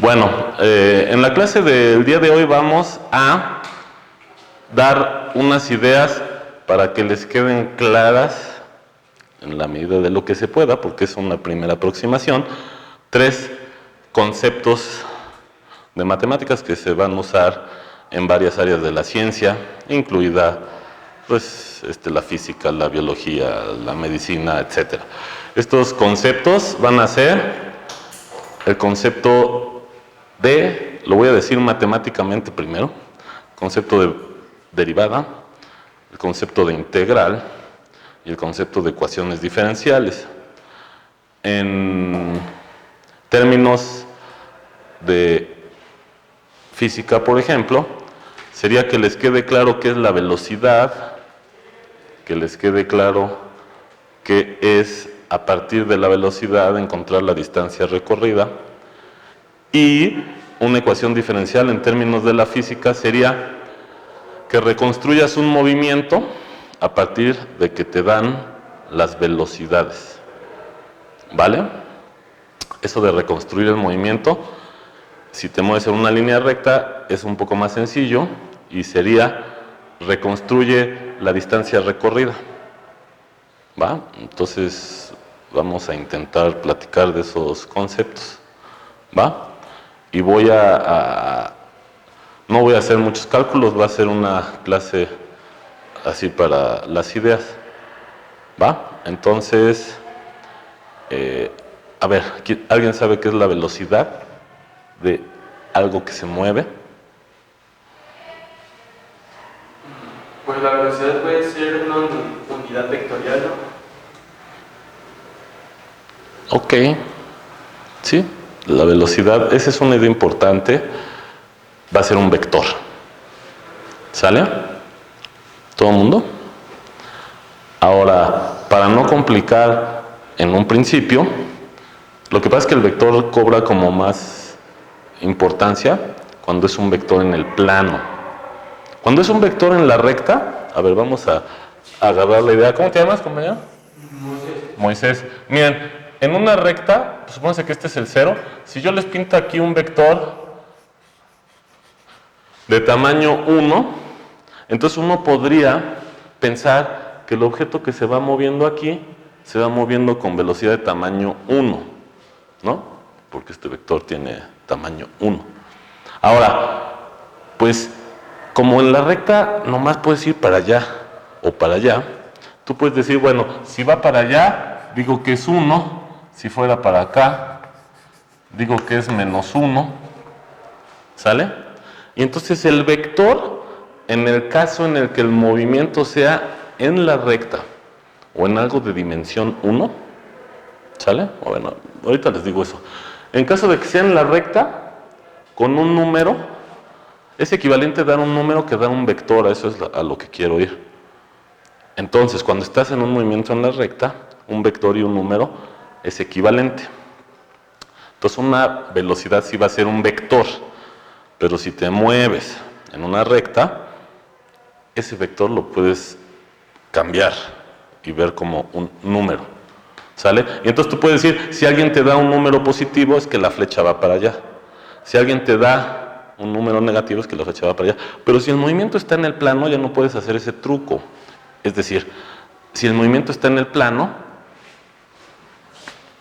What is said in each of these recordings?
Bueno, en la clase del día de hoy vamos a dar unas ideas para que les queden claras, en la medida de lo que se pueda, porque es una primera aproximación, 3 conceptos de matemáticas que se van a usar en varias áreas de la ciencia, incluida pues, la física, la biología, la medicina, etc. Estos conceptos van a ser el concepto de, lo voy a decir matemáticamente primero, concepto de derivada, el concepto de integral y el concepto de ecuaciones diferenciales. En términos de física, por ejemplo, sería que les quede claro qué es la velocidad, que les quede claro qué es a partir de la velocidad encontrar la distancia recorrida, y una ecuación diferencial en términos de la física sería que reconstruyas un movimiento a partir de que te dan las velocidades, ¿vale? Eso de reconstruir el movimiento, si te mueves en una línea recta, es un poco más sencillo y sería reconstruye la distancia recorrida, ¿va? Entonces vamos a intentar platicar de esos conceptos, ¿va? Y no voy a hacer muchos cálculos, va a ser una clase así para las ideas, ¿va? Entonces, a ver, ¿alguien sabe qué es la velocidad de algo que se mueve? Pues la velocidad puede ser una unidad vectorial, ¿no? Ok, sí, la velocidad, esa es una idea importante, va a ser un vector, ¿sale? ¿Todo el mundo? Ahora, para no complicar en un principio, lo que pasa es que el vector cobra como más importancia cuando es un vector en el plano. Cuando es un vector en la recta, a ver, vamos a agarrar la idea. ¿Cómo te llamas, compañero? Moisés. Miren, en una recta, supónganse que este es el 0. Si yo les pinto aquí un vector de tamaño 1, entonces uno podría pensar que el objeto que se va moviendo aquí se va moviendo con velocidad de tamaño 1, ¿no? Porque este vector tiene tamaño 1. Ahora, pues como en la recta nomás puedes ir para allá o para allá, tú puedes decir, bueno, si va para allá, digo que es 1, si fuera para acá, digo que es menos 1, ¿sale? Y entonces el vector, en el caso en el que el movimiento sea en la recta o en algo de dimensión 1, ¿sale? Bueno, ahorita les digo eso. En caso de que sea en la recta, con un número, es equivalente a dar un número que dar un vector, a eso es a lo que quiero ir. Entonces, cuando estás en un movimiento en la recta, un vector y un número es equivalente. Entonces, una velocidad sí va a ser un vector, pero si te mueves en una recta, ese vector lo puedes cambiar y ver como un número, ¿sale? Y entonces tú puedes decir, si alguien te da un número positivo, es que la flecha va para allá. Si alguien te da un número negativo, es que la flecha va para allá. Pero si el movimiento está en el plano, ya no puedes hacer ese truco. Es decir, si el movimiento está en el plano,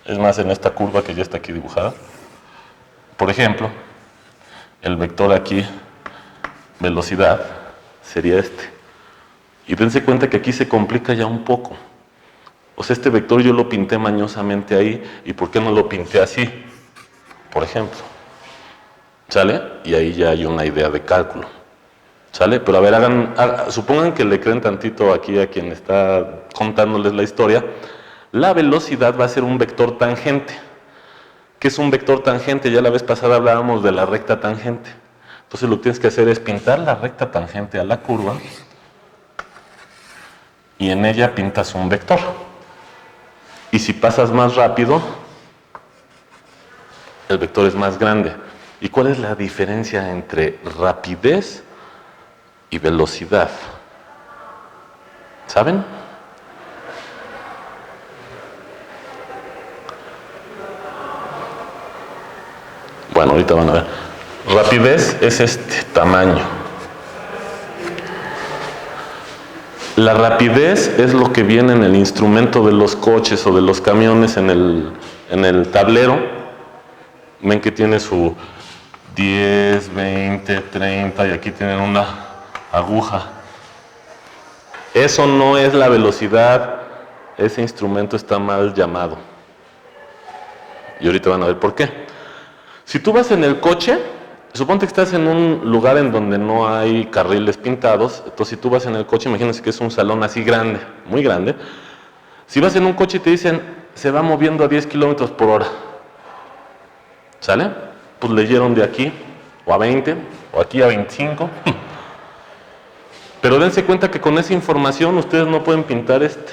es más, en esta curva que ya está aquí dibujada, por ejemplo, el vector aquí, velocidad, sería este. Y dense cuenta que aquí se complica ya un poco. O sea, este vector yo lo pinté mañosamente ahí, ¿y por qué no lo pinté así? Por ejemplo. ¿Sale? Y ahí ya hay una idea de cálculo. ¿Sale? Pero a ver, supongan que le creen tantito aquí a quien está contándoles la historia. La velocidad va a ser un vector tangente. ¿Qué es un vector tangente? Ya la vez pasada hablábamos de la recta tangente. Entonces lo que tienes que hacer es pintar la recta tangente a la curva y en ella pintas un vector. Y si pasas más rápido, el vector es más grande. ¿Y cuál es la diferencia entre rapidez y velocidad? ¿Saben? Bueno, ahorita van a ver. Rapidez es este tamaño. La rapidez es lo que viene en el instrumento de los coches o de los camiones en el tablero. Ven que tiene su 10, 20, 30 y aquí tienen una aguja. Eso no es la velocidad, ese instrumento está mal llamado. Y ahorita van a ver por qué. Si tú vas en el coche, suponte que estás en un lugar en donde no hay carriles pintados, entonces si tú vas en el coche, imagínense que es un salón así grande, muy grande. Si vas en un coche y te dicen, se va moviendo a 10 kilómetros por hora, ¿sale? Pues leyeron de aquí, o a 20, o aquí a 25. Pero dense cuenta que con esa información ustedes no pueden pintar este.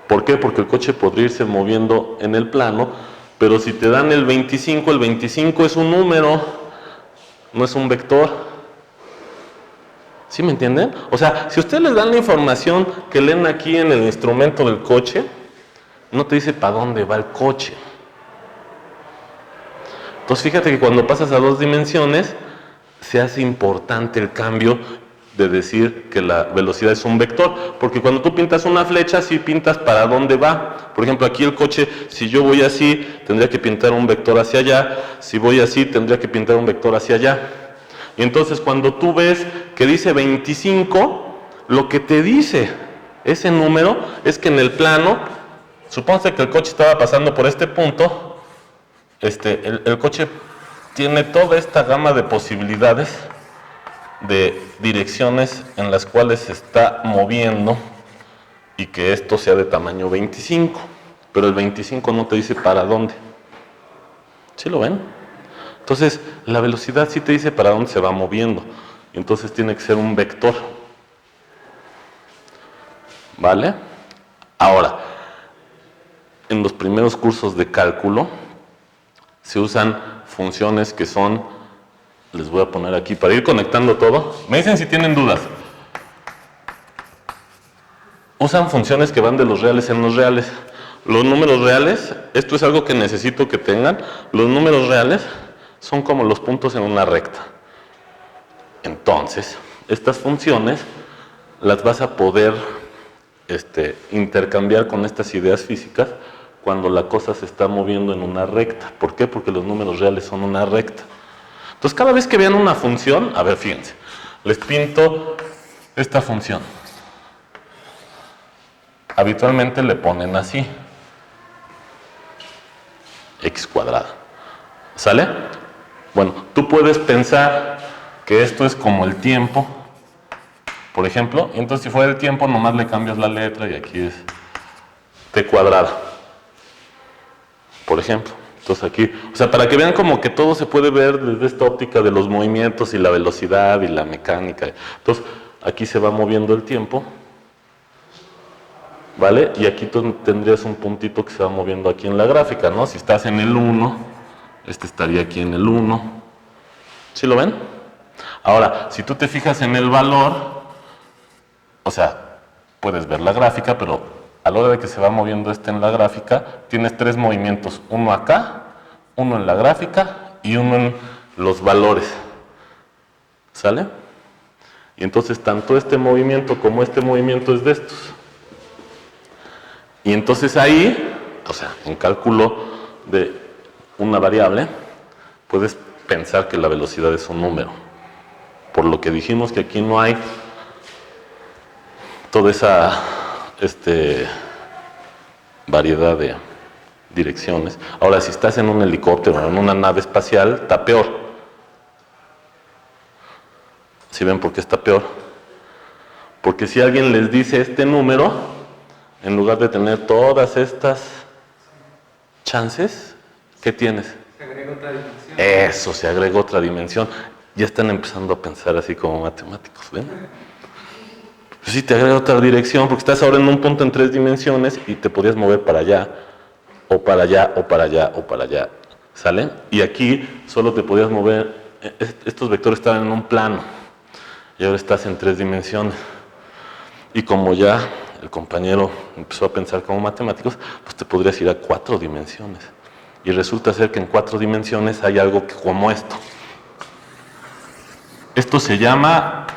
¿Por qué? Porque el coche podría irse moviendo en el plano, pero si te dan el 25 es un número, no es un vector. ¿Sí me entienden? O sea, si ustedes les dan la información que leen aquí en el instrumento del coche, no te dice para dónde va el coche. Entonces fíjate que cuando pasas a 2 dimensiones, se hace importante el cambio de decir que la velocidad es un vector, porque cuando tú pintas una flecha, sí pintas para dónde va. Por ejemplo, aquí el coche, si yo voy así, tendría que pintar un vector hacia allá, si voy así, tendría que pintar un vector hacia allá. Y entonces cuando tú ves que dice 25, lo que te dice ese número es que en el plano, supónse que el coche estaba pasando por este punto, el coche tiene toda esta gama de posibilidades de direcciones en las cuales se está moviendo y que esto sea de tamaño 25, pero el 25 no te dice para dónde. ¿Sí lo ven? Entonces, la velocidad sí te dice para dónde se va moviendo, entonces tiene que ser un vector. ¿Vale? Ahora, en los primeros cursos de cálculo se usan funciones que son, les voy a poner aquí para ir conectando todo. Me dicen si tienen dudas. Usan funciones que van de los reales en los reales. Los números reales, esto es algo que necesito que tengan, los números reales son como los puntos en una recta. Entonces, estas funciones las vas a poder intercambiar con estas ideas físicas cuando la cosa se está moviendo en una recta. ¿Por qué? Porque los números reales son una recta. Entonces, cada vez que vean una función, a ver, fíjense, les pinto esta función. Habitualmente le ponen así, x cuadrada. ¿Sale? Bueno, tú puedes pensar que esto es como el tiempo, por ejemplo, y entonces si fuera el tiempo nomás le cambias la letra y aquí es t cuadrada, por ejemplo. Entonces aquí, o sea, para que vean como que todo se puede ver desde esta óptica de los movimientos y la velocidad y la mecánica. Entonces, aquí se va moviendo el tiempo, ¿vale? Y aquí tú tendrías un puntito que se va moviendo aquí en la gráfica, ¿no? Si estás en el 1, estaría aquí en el 1. ¿Sí lo ven? Ahora, si tú te fijas en el valor, o sea, puedes ver la gráfica, pero a la hora de que se va moviendo en la gráfica, tienes 3 movimientos, uno acá, uno en la gráfica y uno en los valores. ¿Sale? Y entonces tanto este movimiento como este movimiento es de estos. Y entonces ahí, o sea, en cálculo de una variable, puedes pensar que la velocidad es un número. Por lo que dijimos que aquí no hay toda esa variedad de direcciones. Ahora, si estás en un helicóptero o en una nave espacial, está peor. ¿Sí ven por qué está peor? Porque si alguien les dice este número, en lugar de tener todas estas chances, ¿qué tienes? Se agrega otra dimensión. Eso, se agrega otra dimensión. Ya están empezando a pensar así como matemáticos, ¿ven? Pues sí, te agrega otra dirección, porque estás ahora en un punto en 3 dimensiones y te podías mover para allá, o para allá, o para allá, o para allá. ¿Sale? Y aquí solo te podías mover, estos vectores estaban en un plano, y ahora estás en 3 dimensiones. Y como ya el compañero empezó a pensar como matemáticos, pues te podrías ir a 4 dimensiones. Y resulta ser que en 4 dimensiones hay algo como esto. Esto se llama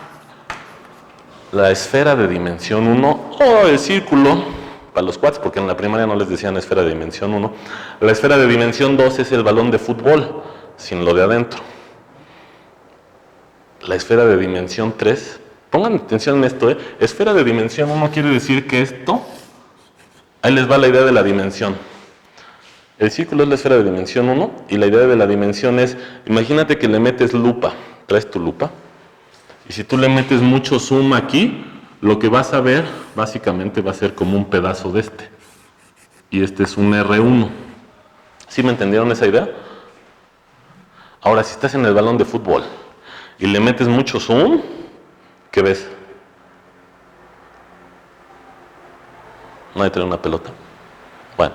la esfera de dimensión 1 o el círculo, para los cuates, porque en la primaria no les decían esfera de dimensión 1. La esfera de dimensión 2 es el balón de fútbol, sin lo de adentro. La esfera de dimensión 3, pongan atención en esto, esfera de dimensión 1 quiere decir que esto, ahí les va la idea de la dimensión. El círculo es la esfera de dimensión 1 y la idea de la dimensión es, imagínate que le metes lupa, traes tu lupa, y si tú le metes mucho zoom aquí, lo que vas a ver básicamente va a ser como un pedazo de este. Y este es un R1. ¿Sí me entendieron esa idea? Ahora, si estás en el balón de fútbol y le metes mucho zoom, ¿qué ves? Nadie trae una pelota. Bueno,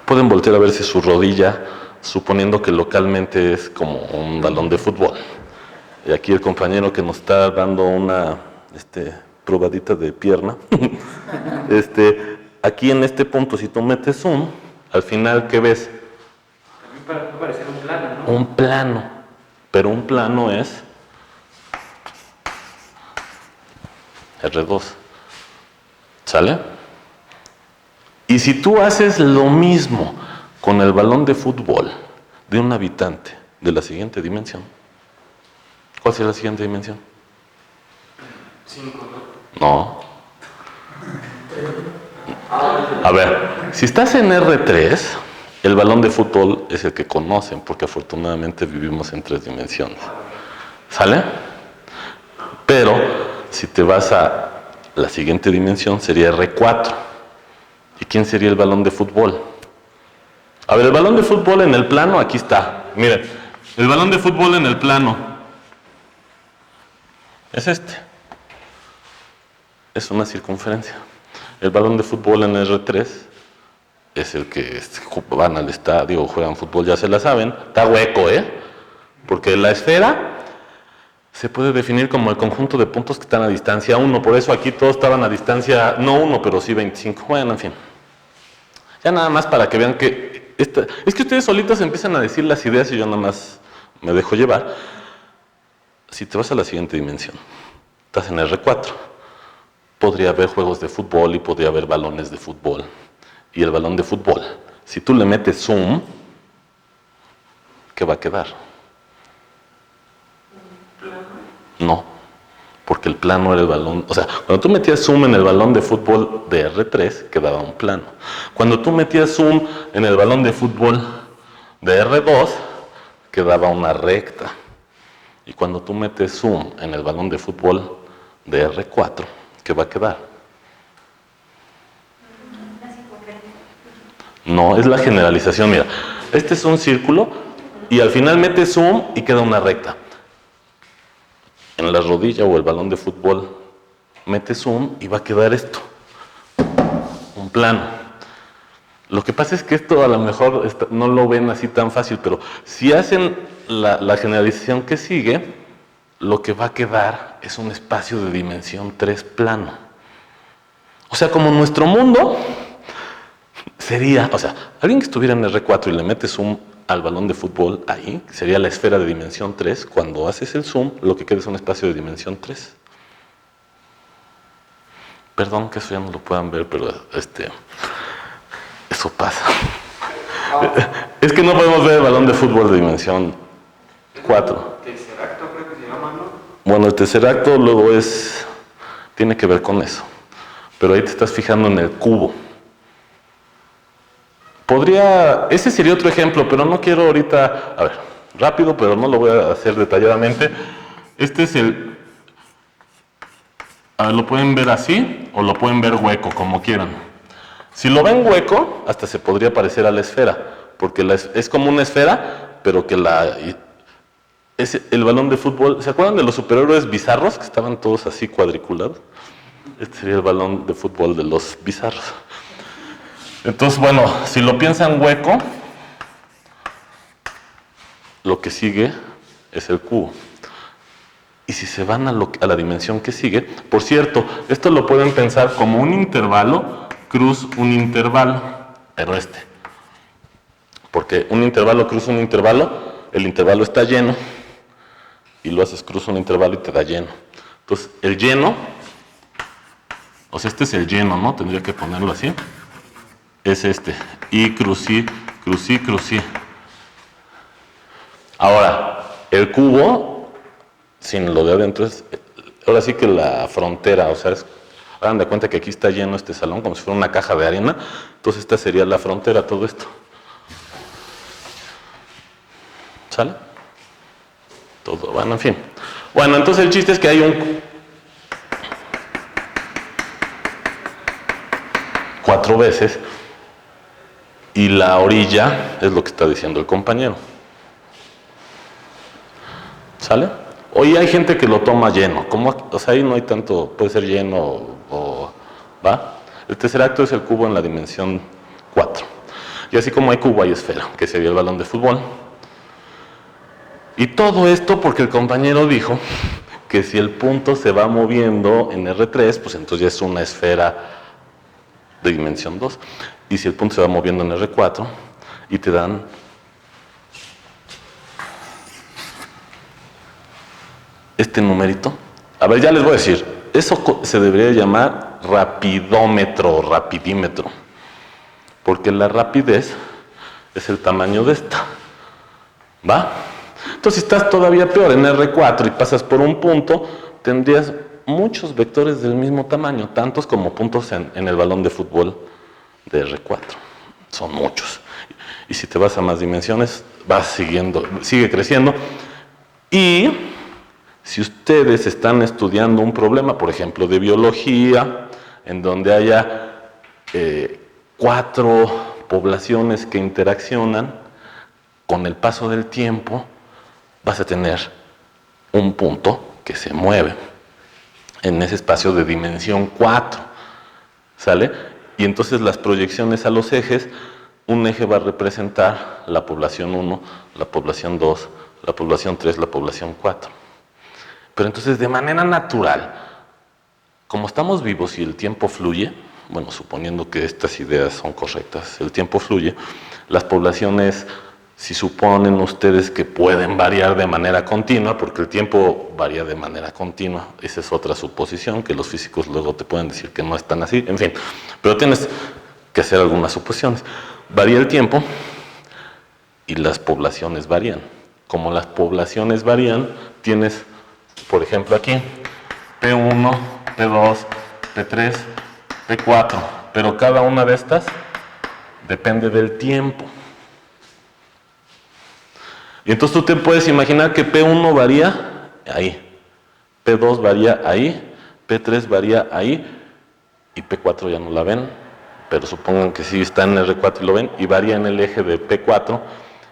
pueden voltear a verse su rodilla, suponiendo que localmente es como un balón de fútbol. Y aquí el compañero que nos está dando una probadita de pierna, aquí en este punto, si tú metes zoom, al final, ¿qué ves? También puede parecer un plano, ¿no? Un plano, pero un plano es R2, ¿sale? Y si tú haces lo mismo con el balón de fútbol de un habitante de la siguiente dimensión, ¿cuál será la siguiente dimensión? 5, ¿no? No. A ver, si estás en R3, el balón de fútbol es el que conocen, porque afortunadamente vivimos en 3 dimensiones. ¿Sale? Pero si te vas a la siguiente dimensión, sería R4. ¿Y quién sería el balón de fútbol? A ver, el balón de fútbol en el plano, aquí está. Miren, el balón de fútbol en el plano es este. Es una circunferencia. El balón de fútbol en R3 es el que van al estadio o juegan fútbol, ya se la saben. Está hueco, porque la esfera se puede definir como el conjunto de puntos que están a distancia 1. Por eso aquí todos estaban a distancia, no 1, pero sí 25. Bueno, en fin. Ya nada más para que vean que... es que ustedes solitos empiezan a decir las ideas y yo nada más me dejo llevar. Si te vas a la siguiente dimensión, estás en R4. Podría haber juegos de fútbol y podría haber balones de fútbol. Y el balón de fútbol, si tú le metes zoom, ¿qué va a quedar? No, porque el plano era el balón. O sea, cuando tú metías zoom en el balón de fútbol de R3, quedaba un plano. Cuando tú metías zoom en el balón de fútbol de R2, quedaba una recta. Y cuando tú metes zoom en el balón de fútbol de R4, ¿qué va a quedar? No, es la generalización. Mira, este es un círculo y al final metes zoom y queda una recta. En la rodilla o el balón de fútbol metes zoom y va a quedar esto, un plano. Lo que pasa es que esto a lo mejor no lo ven así tan fácil, pero si hacen la generalización que sigue, lo que va a quedar es un espacio de dimensión 3 plano. O sea, como nuestro mundo sería, o sea, alguien que estuviera en R4 y le metes zoom al balón de fútbol ahí, sería la esfera de dimensión 3, cuando haces el zoom, lo que queda es un espacio de dimensión 3. Perdón que eso ya no lo puedan ver, pero eso pasa. Es que no podemos ver el balón de fútbol de dimensión 4. Tercer acto creo que se llama, ¿no? Bueno, el tercer acto luego tiene que ver con eso. Pero ahí te estás fijando en el cubo. Ese sería otro ejemplo, pero no quiero ahorita, a ver, rápido, pero no lo voy a hacer detalladamente. Este es a ver, lo pueden ver así o lo pueden ver hueco, como quieran. Si lo ven hueco, hasta se podría parecer a la esfera, porque es como una esfera, pero que es el balón de fútbol. ¿Se acuerdan de los superhéroes bizarros que estaban todos así cuadriculados? Este sería el balón de fútbol de los bizarros. Entonces, bueno, si lo piensan hueco, lo que sigue es el cubo. Y si se van a la dimensión que sigue, por cierto, esto lo pueden pensar como un intervalo, cruz un intervalo, pero Porque un intervalo cruza un intervalo, el intervalo está lleno, y lo haces, cruza un intervalo y te da lleno. Entonces, el lleno, o sea, este es el lleno, ¿no? Tendría que ponerlo así. Es este. Y crucí. Ahora, el cubo, sin lo de adentro, es, ahora sí que la frontera, o sea, hagan de cuenta que aquí está lleno este salón, como si fuera una caja de arena. Entonces, esta sería la frontera, todo esto. ¿Sale? Todo, bueno, en fin. Bueno, entonces el chiste es que hay un 4 veces y la orilla es lo que está diciendo el compañero. ¿Sale? Hoy hay gente que lo toma lleno, como, o sea, ahí no hay tanto, puede ser lleno o ¿va? El tercer acto es el cubo en la dimensión 4. Y así como hay cubo, hay esfera, que sería el balón de fútbol. Y todo esto porque el compañero dijo que si el punto se va moviendo en R3, pues entonces ya es una esfera de dimensión 2. Y si el punto se va moviendo en R4 y te dan este numerito. A ver, ya les voy a decir, eso se debería llamar rapidómetro o rapidímetro, porque la rapidez es el tamaño de esta. ¿Va? Entonces, si estás todavía peor en R4 y pasas por un punto, tendrías muchos vectores del mismo tamaño, tantos como puntos en el balón de fútbol de R4. Son muchos. Y si te vas a más dimensiones, sigue creciendo. Y si ustedes están estudiando un problema, por ejemplo, de biología, en donde haya 4 poblaciones que interaccionan, con el paso del tiempo vas a tener un punto que se mueve en ese espacio de dimensión 4, ¿sale? Y entonces las proyecciones a los ejes, un eje va a representar la población 1, la población 2, la población 3, la población 4. Pero entonces de manera natural, como estamos vivos y el tiempo fluye, bueno, suponiendo que estas ideas son correctas, el tiempo fluye, las poblaciones, si suponen ustedes que pueden variar de manera continua, porque el tiempo varía de manera continua, esa es otra suposición, que los físicos luego te pueden decir que no es tan así, en fin, pero tienes que hacer algunas suposiciones. Varía el tiempo y las poblaciones varían. Como las poblaciones varían, tienes, por ejemplo, aquí, P1, P2, P3, P4, pero cada una de estas depende del tiempo. Y entonces tú te puedes imaginar que P1 varía ahí, P2 varía ahí, P3 varía ahí, y P4 ya no la ven, pero supongan que sí está en R4 y lo ven, y varía en el eje de P4,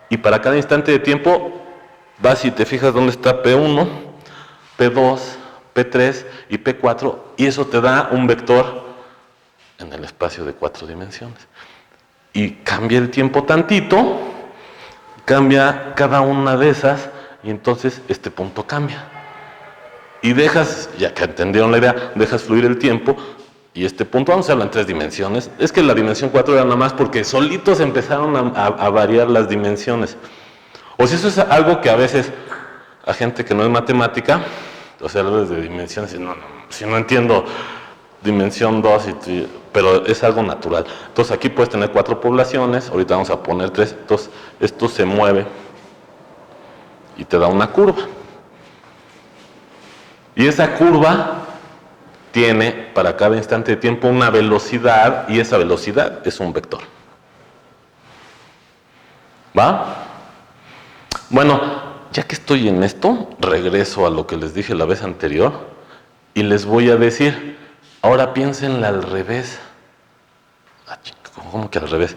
y para cada instante de tiempo vas y te fijas dónde está P1, P2, P3 y P4, y eso te da un vector en el espacio de 4 dimensiones. Y cambia el tiempo tantito, cambia cada una de esas, y entonces este punto cambia. Y dejas, ya que entendieron la idea, dejas fluir el tiempo, y este punto, vamos a hablar en 3 dimensiones. Es que la dimensión 4 era nada más porque solitos empezaron a variar las dimensiones. O si eso es algo que a veces a gente que no es matemática, o sea, hablas de dimensiones, si no entiendo dimensión 2, pero es algo natural. Entonces aquí puedes tener 4 poblaciones, ahorita vamos a poner 3, entonces esto se mueve y te da una curva. Y esa curva tiene para cada instante de tiempo una velocidad, y esa velocidad es un vector. ¿Va? Bueno, ya que estoy en esto, regreso a lo que les dije la vez anterior y les voy a decir, ahora piénsenla al revés. ¿Cómo que al revés?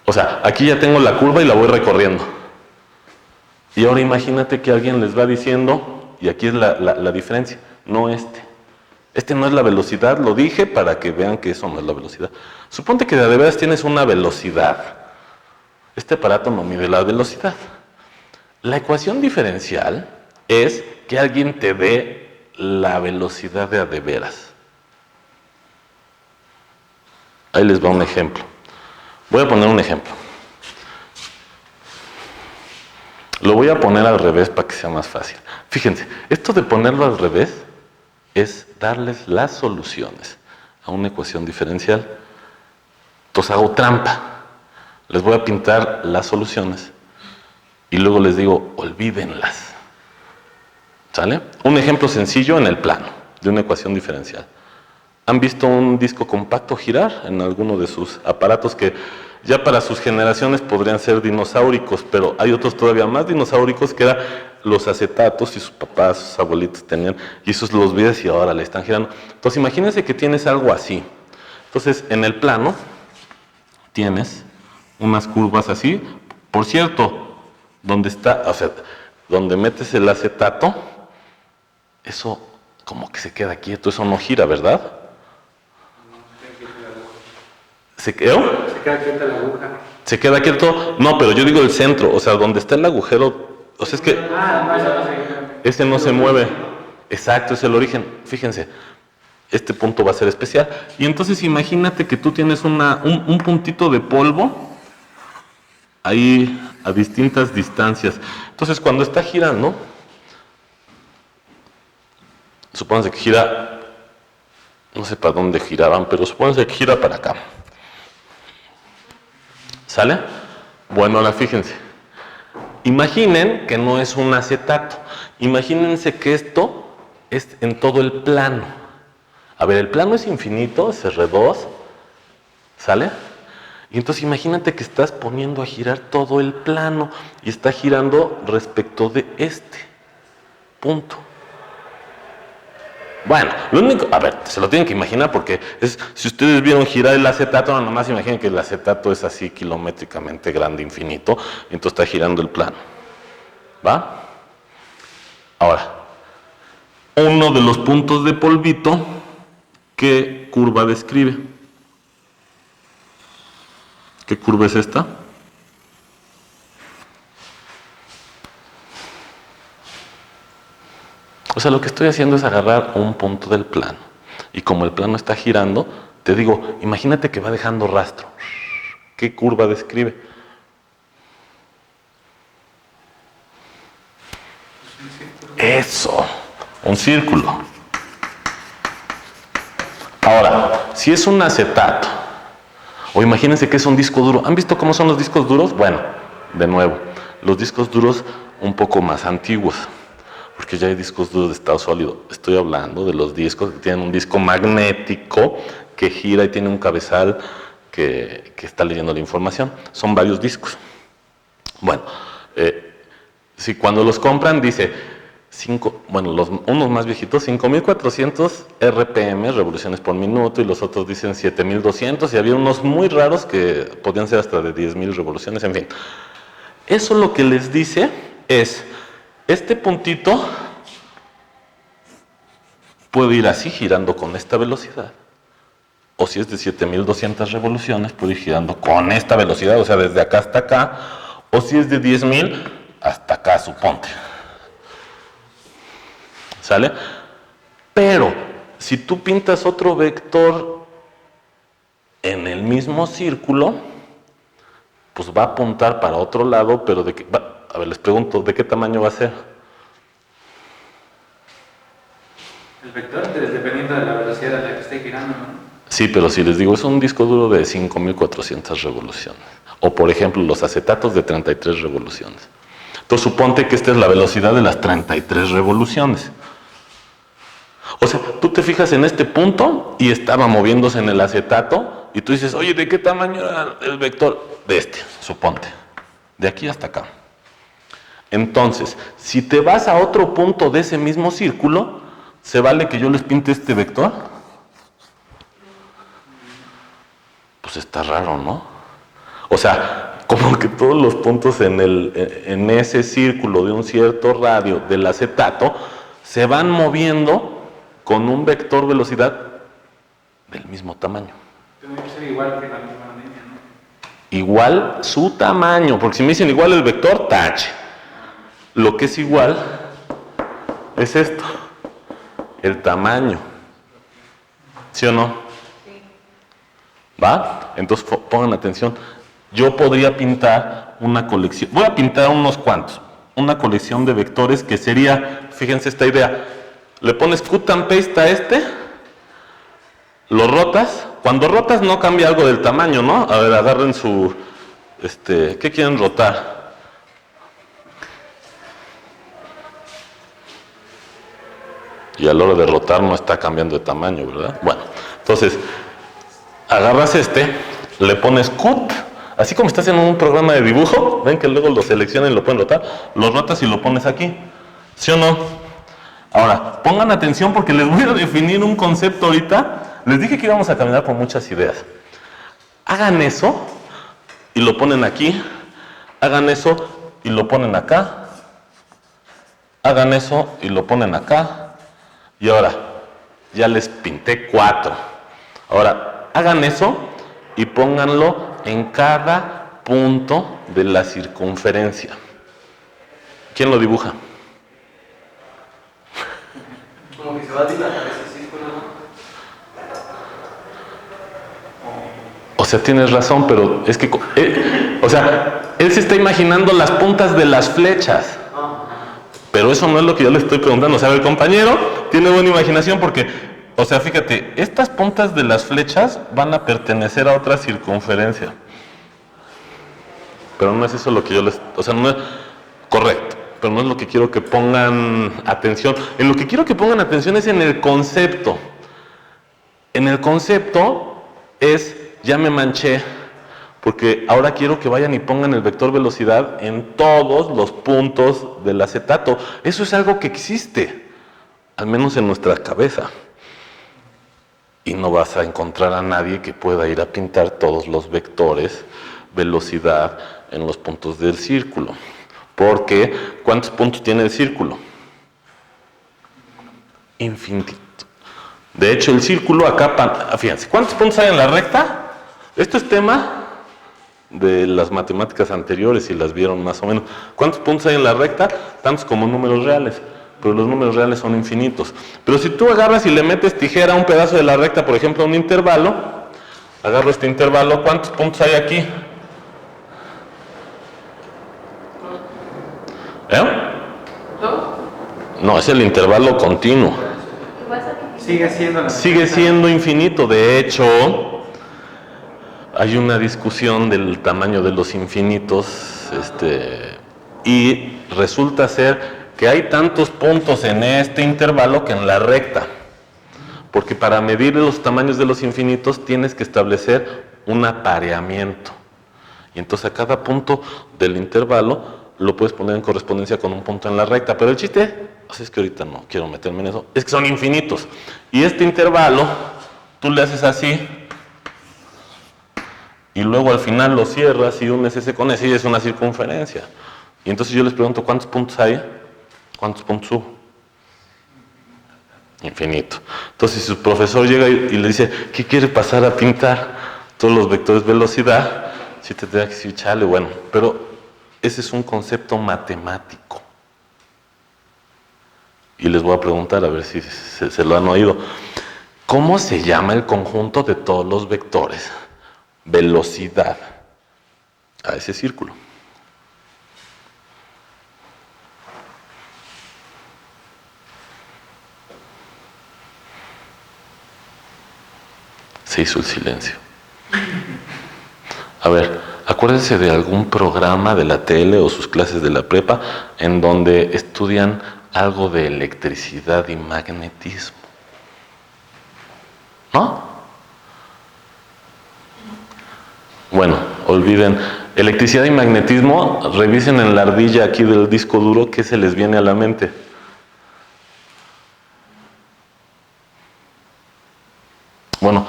O sea, aquí ya tengo la curva y la voy recorriendo. Y ahora imagínate que alguien les va diciendo, y aquí es la diferencia, no este. Este no es la velocidad, lo dije para que vean que eso no es la velocidad. Suponte que de veras tienes una velocidad. Este aparato no mide la velocidad. La ecuación diferencial es que alguien te dé la velocidad de a de veras. Ahí les va un ejemplo. Voy a poner un ejemplo. Lo voy a poner al revés para que sea más fácil. Fíjense, esto de ponerlo al revés es darles las soluciones a una ecuación diferencial. Entonces hago trampa. Les voy a pintar las soluciones y luego les digo, olvídenlas. ¿Sale? Un ejemplo sencillo en el plano de una ecuación diferencial. ¿Han visto un disco compacto girar en alguno de sus aparatos que ya para sus generaciones podrían ser dinosauricos, pero hay otros todavía más dinosauricos que eran los acetatos y sus papás, sus abuelitos tenían, y esos los ves y ahora le están girando? Entonces imagínense que tienes algo así. Entonces en el plano tienes unas curvas así. Por cierto, donde está, o sea, donde metes el acetato, eso como que se queda quieto, eso no gira, ¿verdad? ¿Se quedó? Se queda quieta la aguja. ¿Se queda quieto? No, pero yo digo el centro, o sea, donde está el agujero, o sea, es que No, eso no se ese no se mueve. Exacto, es el origen. Fíjense, este punto va a ser especial. Y entonces imagínate que tú tienes un puntito de polvo ahí a distintas distancias. Entonces cuando está girando, supónganse que gira, no sé para dónde giraban, pero supónganse que gira para acá. ¿Sale? Bueno, ahora fíjense. Imaginen que no es un acetato. Imagínense que esto es en todo el plano. A ver, el plano es infinito, es R2, ¿sale? Y entonces imagínate que estás poniendo a girar todo el plano y está girando respecto de este punto. Bueno, lo único, a ver, se lo tienen que imaginar porque es, si ustedes vieron girar el acetato, no, nomás imaginen que el acetato es así kilométricamente grande, infinito, y entonces está girando el plano. ¿Va? Ahora, uno de los puntos de polvito, ¿qué curva describe? ¿Qué curva es esta? O sea, lo que estoy haciendo es agarrar un punto del plano. Y como el plano está girando, te digo, imagínate que va dejando rastro. ¿Qué curva describe? Eso, un círculo. Ahora, si es un acetato, o imagínense que es un disco duro. ¿Han visto cómo son los discos duros? Bueno, de nuevo, los discos duros un poco más antiguos. Porque ya hay discos duros de estado sólido. Estoy hablando de los discos que tienen un disco magnético que gira y tiene un cabezal que está leyendo la información. Son varios discos. Bueno, si cuando los compran dice, unos más viejitos, 5400 RPM, revoluciones por minuto, y los otros dicen 7200, y había unos muy raros que podían ser hasta de 10,000 revoluciones, en fin. Eso lo que les dice es, este puntito puede ir así girando con esta velocidad, o si es de 7200 revoluciones puede ir girando con esta velocidad, o sea, desde acá hasta acá, o si es de 10,000 hasta acá, suponte. ¿Sale? Pero si tú pintas otro vector en el mismo círculo, pues va a apuntar para otro lado, pero de qué, a ver, les pregunto, ¿de qué tamaño va a ser? El vector, dependiendo de la velocidad a la que esté girando, ¿no? Sí, pero si les digo, es un disco duro de 5400 revoluciones. O por ejemplo, los acetatos de 33 revoluciones. Entonces suponte que esta es la velocidad de las 33 revoluciones. O sea, tú te fijas en este punto y estaba moviéndose en el acetato y tú dices, oye, ¿de qué tamaño era el vector? De este, suponte. De aquí hasta acá. Entonces, si te vas a otro punto de ese mismo círculo, ¿se vale que yo les pinte este vector? Pues está raro, ¿no? O sea, como que todos los puntos en ese círculo de un cierto radio del acetato se van moviendo con un vector velocidad del mismo tamaño. Tiene que ser igual que la misma línea, ¿no? Igual su tamaño, porque si me dicen igual el vector, tache. Lo que es igual es esto, el tamaño. ¿Sí o no? Sí. ¿Va? Entonces pongan atención. Yo podría pintar una colección, voy a pintar unos cuantos, una colección de vectores que sería, fíjense esta idea, le pones cut and paste a lo rotas, cuando rotas no cambia algo del tamaño, ¿no? A ver, agarren su, ¿qué quieren rotar? Y a la hora de rotar no está cambiando de tamaño, ¿verdad? Bueno, entonces, agarras le pones cut, así como estás en un programa de dibujo, ven que luego lo seleccionan y lo pueden rotar, lo rotas y lo pones aquí, ¿sí o no? Ahora, pongan atención porque les voy a definir un concepto ahorita. Les dije que íbamos a caminar por muchas ideas. Hagan eso y lo ponen aquí, hagan eso y lo ponen acá, hagan eso y lo ponen acá, y ahora, ya les pinté 4. Ahora, hagan eso y pónganlo en cada punto de la circunferencia. ¿Quién lo dibuja? Como que se va a dilatar ese círculo, ¿no? O sea, tienes razón, pero es que... o sea, él se está imaginando las puntas de las flechas. Pero eso no es lo que yo le estoy preguntando. O sea, el compañero tiene buena imaginación porque, o sea, fíjate, estas puntas de las flechas van a pertenecer a otra circunferencia. Pero no es eso lo que yo les... O sea, no es correcto, pero no es lo que quiero que pongan atención. En lo que quiero que pongan atención es en el concepto. En el concepto es, ya me manché, porque ahora quiero que vayan y pongan el vector velocidad en todos los puntos del acetato. Eso es algo que existe, al menos en nuestra cabeza. Y no vas a encontrar a nadie que pueda ir a pintar todos los vectores, velocidad, en los puntos del círculo. Porque, ¿cuántos puntos tiene el círculo? Infinito. De hecho, el círculo acá, fíjense, ¿cuántos puntos hay en la recta? Esto es tema de las matemáticas anteriores, si las vieron más o menos. ¿Cuántos puntos hay en la recta? Tantos como números reales, pero los números reales son infinitos. Pero si tú agarras y le metes tijera a un pedazo de la recta, por ejemplo, a un intervalo, agarro este intervalo, ¿cuántos puntos hay aquí? No, es el intervalo continuo. Sigue siendo infinito. De hecho, hay una discusión del tamaño de los infinitos, y resulta ser que hay tantos puntos en este intervalo que en la recta. Porque para medir los tamaños de los infinitos tienes que establecer un apareamiento. Y entonces a cada punto del intervalo lo puedes poner en correspondencia con un punto en la recta. Pero el chiste, es que ahorita no quiero meterme en eso, es que son infinitos. Y este intervalo, tú le haces así, y luego al final lo cierras y unes ese con ese y es una circunferencia. Y entonces yo les pregunto, ¿cuántos puntos hay? ¿Cuántos puntos hubo? Infinito. Entonces si su profesor llega y le dice, ¿qué quiere pasar a pintar? Todos los vectores velocidad, si te tendrá que decir, chale, bueno, pero ese es un concepto matemático. Y les voy a preguntar, a ver si se lo han oído. ¿Cómo se llama el conjunto de todos los vectores? Velocidad a ese círculo. Se hizo el silencio. A ver, acuérdense de algún programa de la tele o sus clases de la prepa en donde estudian algo de electricidad y magnetismo. ¿No? Bueno, olviden. Electricidad y magnetismo, revisen en la ardilla aquí del disco duro qué se les viene a la mente. Bueno,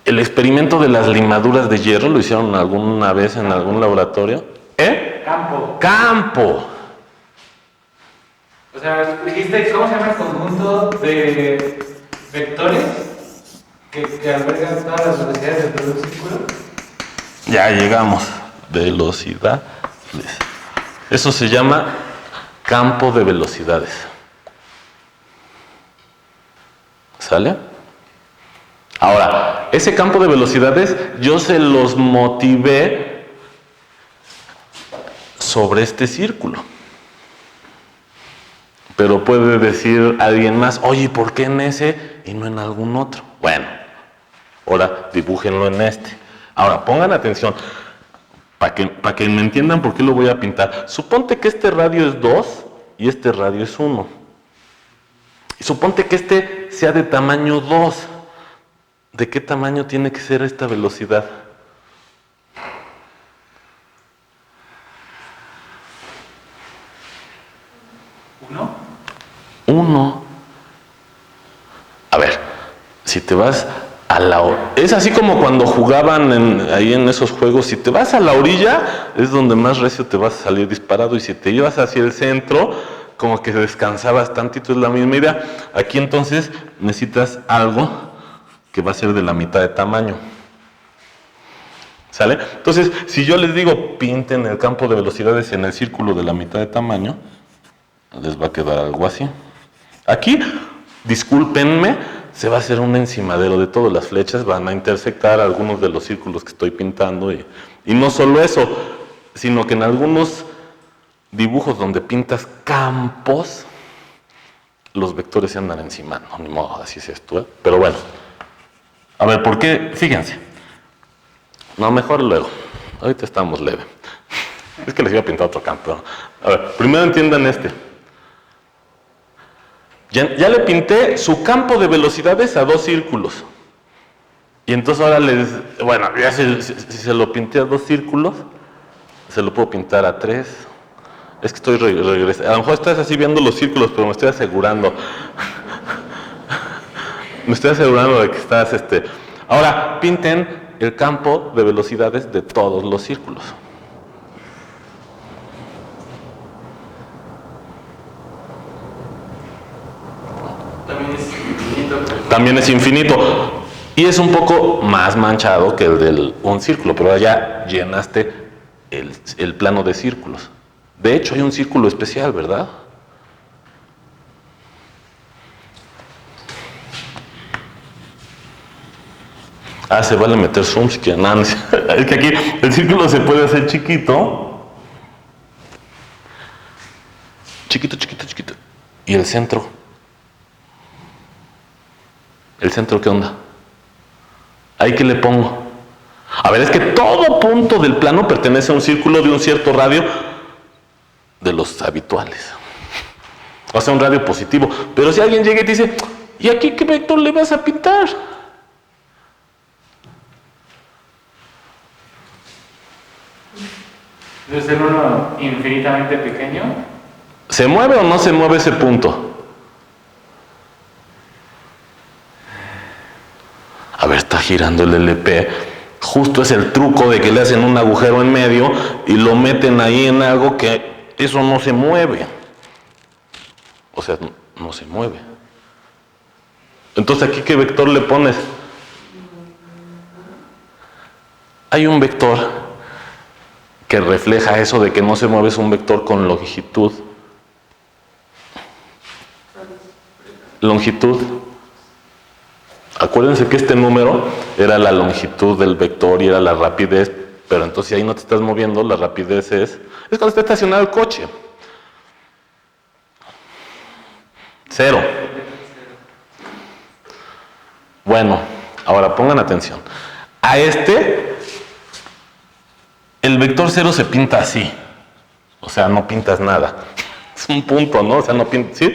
el experimento de las limaduras de hierro lo hicieron alguna vez en algún laboratorio. Campo. ¡Campo! O sea, dijiste, ¿cómo se llama el conjunto de vectores que albergan todas las velocidades dentro de un círculo? Ya llegamos. Velocidades. Eso se llama campo de velocidades. ¿Sale? Ahora, ese campo de velocidades yo se los motivé sobre este círculo. Pero puede decir alguien más, oye, ¿por qué en ese y no en algún otro? Bueno, ahora dibújenlo en este. Ahora, pongan atención, para que me entiendan por qué lo voy a pintar. Suponte que este radio es 2 y este radio es 1. Y suponte que este sea de tamaño 2. ¿De qué tamaño tiene que ser esta velocidad? ¿Uno? 1. A ver, si te vas a la orilla, es así como cuando jugaban ahí en esos juegos, si te vas a la orilla es donde más recio te vas a salir disparado, y si te llevas hacia el centro, como que descansabas tantito, es la misma idea. Aquí entonces necesitas algo que va a ser de la mitad de tamaño. ¿Sale? Entonces, si yo les digo, pinten el campo de velocidades en el círculo de la mitad de tamaño, les va a quedar algo así. Aquí, discúlpenme, se va a hacer un encimadero de todo. Las flechas van a intersectar algunos de los círculos que estoy pintando. Y no solo eso, sino que en algunos dibujos donde pintas campos, los vectores se andan encimando. Ni modo, así es esto, ¿eh? Pero bueno, a ver, ¿por qué? Fíjense. No, mejor luego. Ahorita estamos leve. Es que les iba a pintar otro campo. A ver, primero entiendan este. Ya le pinté su campo de velocidades a 2 círculos. Y entonces ahora bueno, ya si se lo pinté a 2 círculos, se lo puedo pintar a 3. Es que estoy regresando. A lo mejor estás así viendo los círculos, pero me estoy asegurando. Me estoy asegurando de que estás, Ahora, pinten el campo de velocidades de todos los círculos. También es infinito. Y es un poco más manchado que el del un círculo, pero ya llenaste el plano de círculos. De hecho, hay un círculo especial, ¿verdad? Se vale meter zoom si quieren. No, es que aquí el círculo se puede hacer chiquito. Chiquito, chiquito, chiquito. ¿Y el centro? ¿El centro qué onda? ¿Ahí qué le pongo? A ver, es que todo punto del plano pertenece a un círculo de un cierto radio de los habituales. O sea, un radio positivo. Pero si alguien llega y te dice, ¿y aquí qué vector le vas a pintar? ¿Debe ser uno infinitamente pequeño? ¿Se mueve o no se mueve ese punto? A ver, está girando el LP. Justo es el truco de que le hacen un agujero en medio y lo meten ahí en algo que eso no se mueve. O sea, no se mueve. Entonces, ¿aquí qué vector le pones? Hay un vector que refleja eso de que no se mueve, es un vector con longitud. Longitud. Acuérdense que este número era la longitud del vector y era la rapidez, pero entonces si ahí no te estás moviendo, la rapidez es cuando está estacionado el coche. 0. Bueno, ahora pongan atención. A el vector 0 se pinta así. O sea, no pintas nada. Es un punto, ¿no? O sea, no pintas, ¿sí?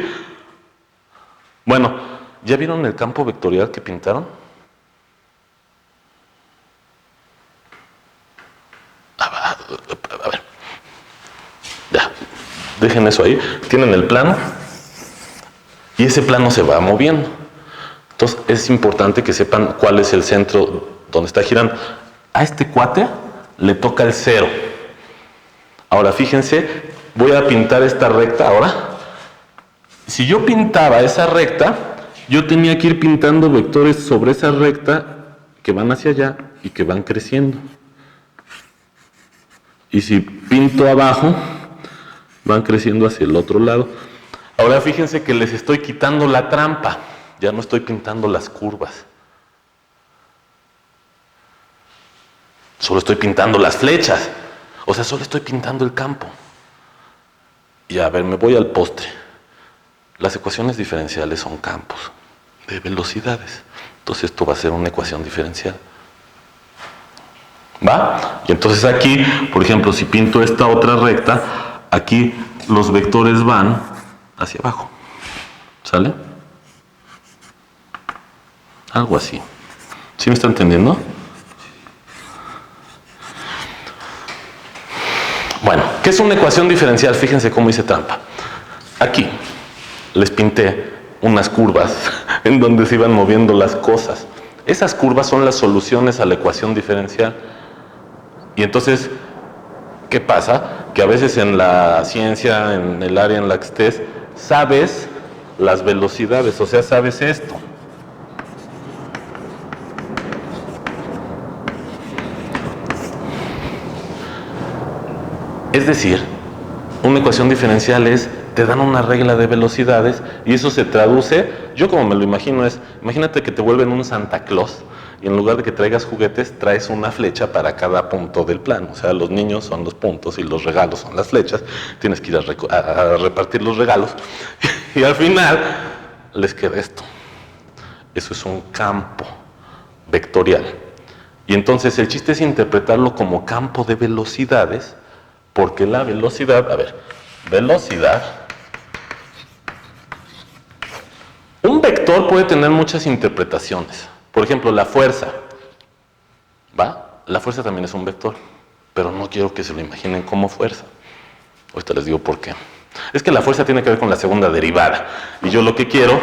Bueno, ¿ya vieron el campo vectorial que pintaron? A ver. Ya, dejen eso ahí. Tienen el plano. Y ese plano se va moviendo. Entonces, es importante que sepan cuál es el centro donde está girando. A este cuate le toca el 0. Ahora, fíjense, voy a pintar esta recta ahora. Si yo pintaba esa recta, yo tenía que ir pintando vectores sobre esa recta que van hacia allá y que van creciendo. Y si pinto abajo, van creciendo hacia el otro lado. Ahora fíjense que les estoy quitando la trampa. Ya no estoy pintando las curvas. Solo estoy pintando las flechas. O sea, solo estoy pintando el campo. Y a ver, me voy al postre. Las ecuaciones diferenciales son campos de velocidades. Entonces esto va a ser una ecuación diferencial. ¿Va? Y entonces aquí, por ejemplo, si pinto esta otra recta, aquí los vectores van hacia abajo. ¿Sale? Algo así. ¿Sí me está entendiendo? Bueno, ¿qué es una ecuación diferencial? Fíjense cómo hice trampa. Aquí les pinté unas curvas en donde se iban moviendo las cosas. Esas curvas son las soluciones a la ecuación diferencial. Y entonces, ¿qué pasa? Que a veces en la ciencia, en el área en la que estés, sabes las velocidades, o sea, sabes esto. Es decir, una ecuación diferencial es, te dan una regla de velocidades y eso se traduce, yo como me lo imagino es, imagínate que te vuelven un Santa Claus y en lugar de que traigas juguetes, traes una flecha para cada punto del plano. O sea, los niños son los puntos y los regalos son las flechas. Tienes que ir a repartir los regalos y al final les queda esto. Eso es un campo vectorial. Y entonces el chiste es interpretarlo como campo de velocidades, porque la velocidad, a ver, velocidad. Un vector puede tener muchas interpretaciones. Por ejemplo, la fuerza. ¿Va? La fuerza también es un vector, pero no quiero que se lo imaginen como fuerza. Ahorita les digo por qué. Es que la fuerza tiene que ver con la segunda derivada. Y yo lo que quiero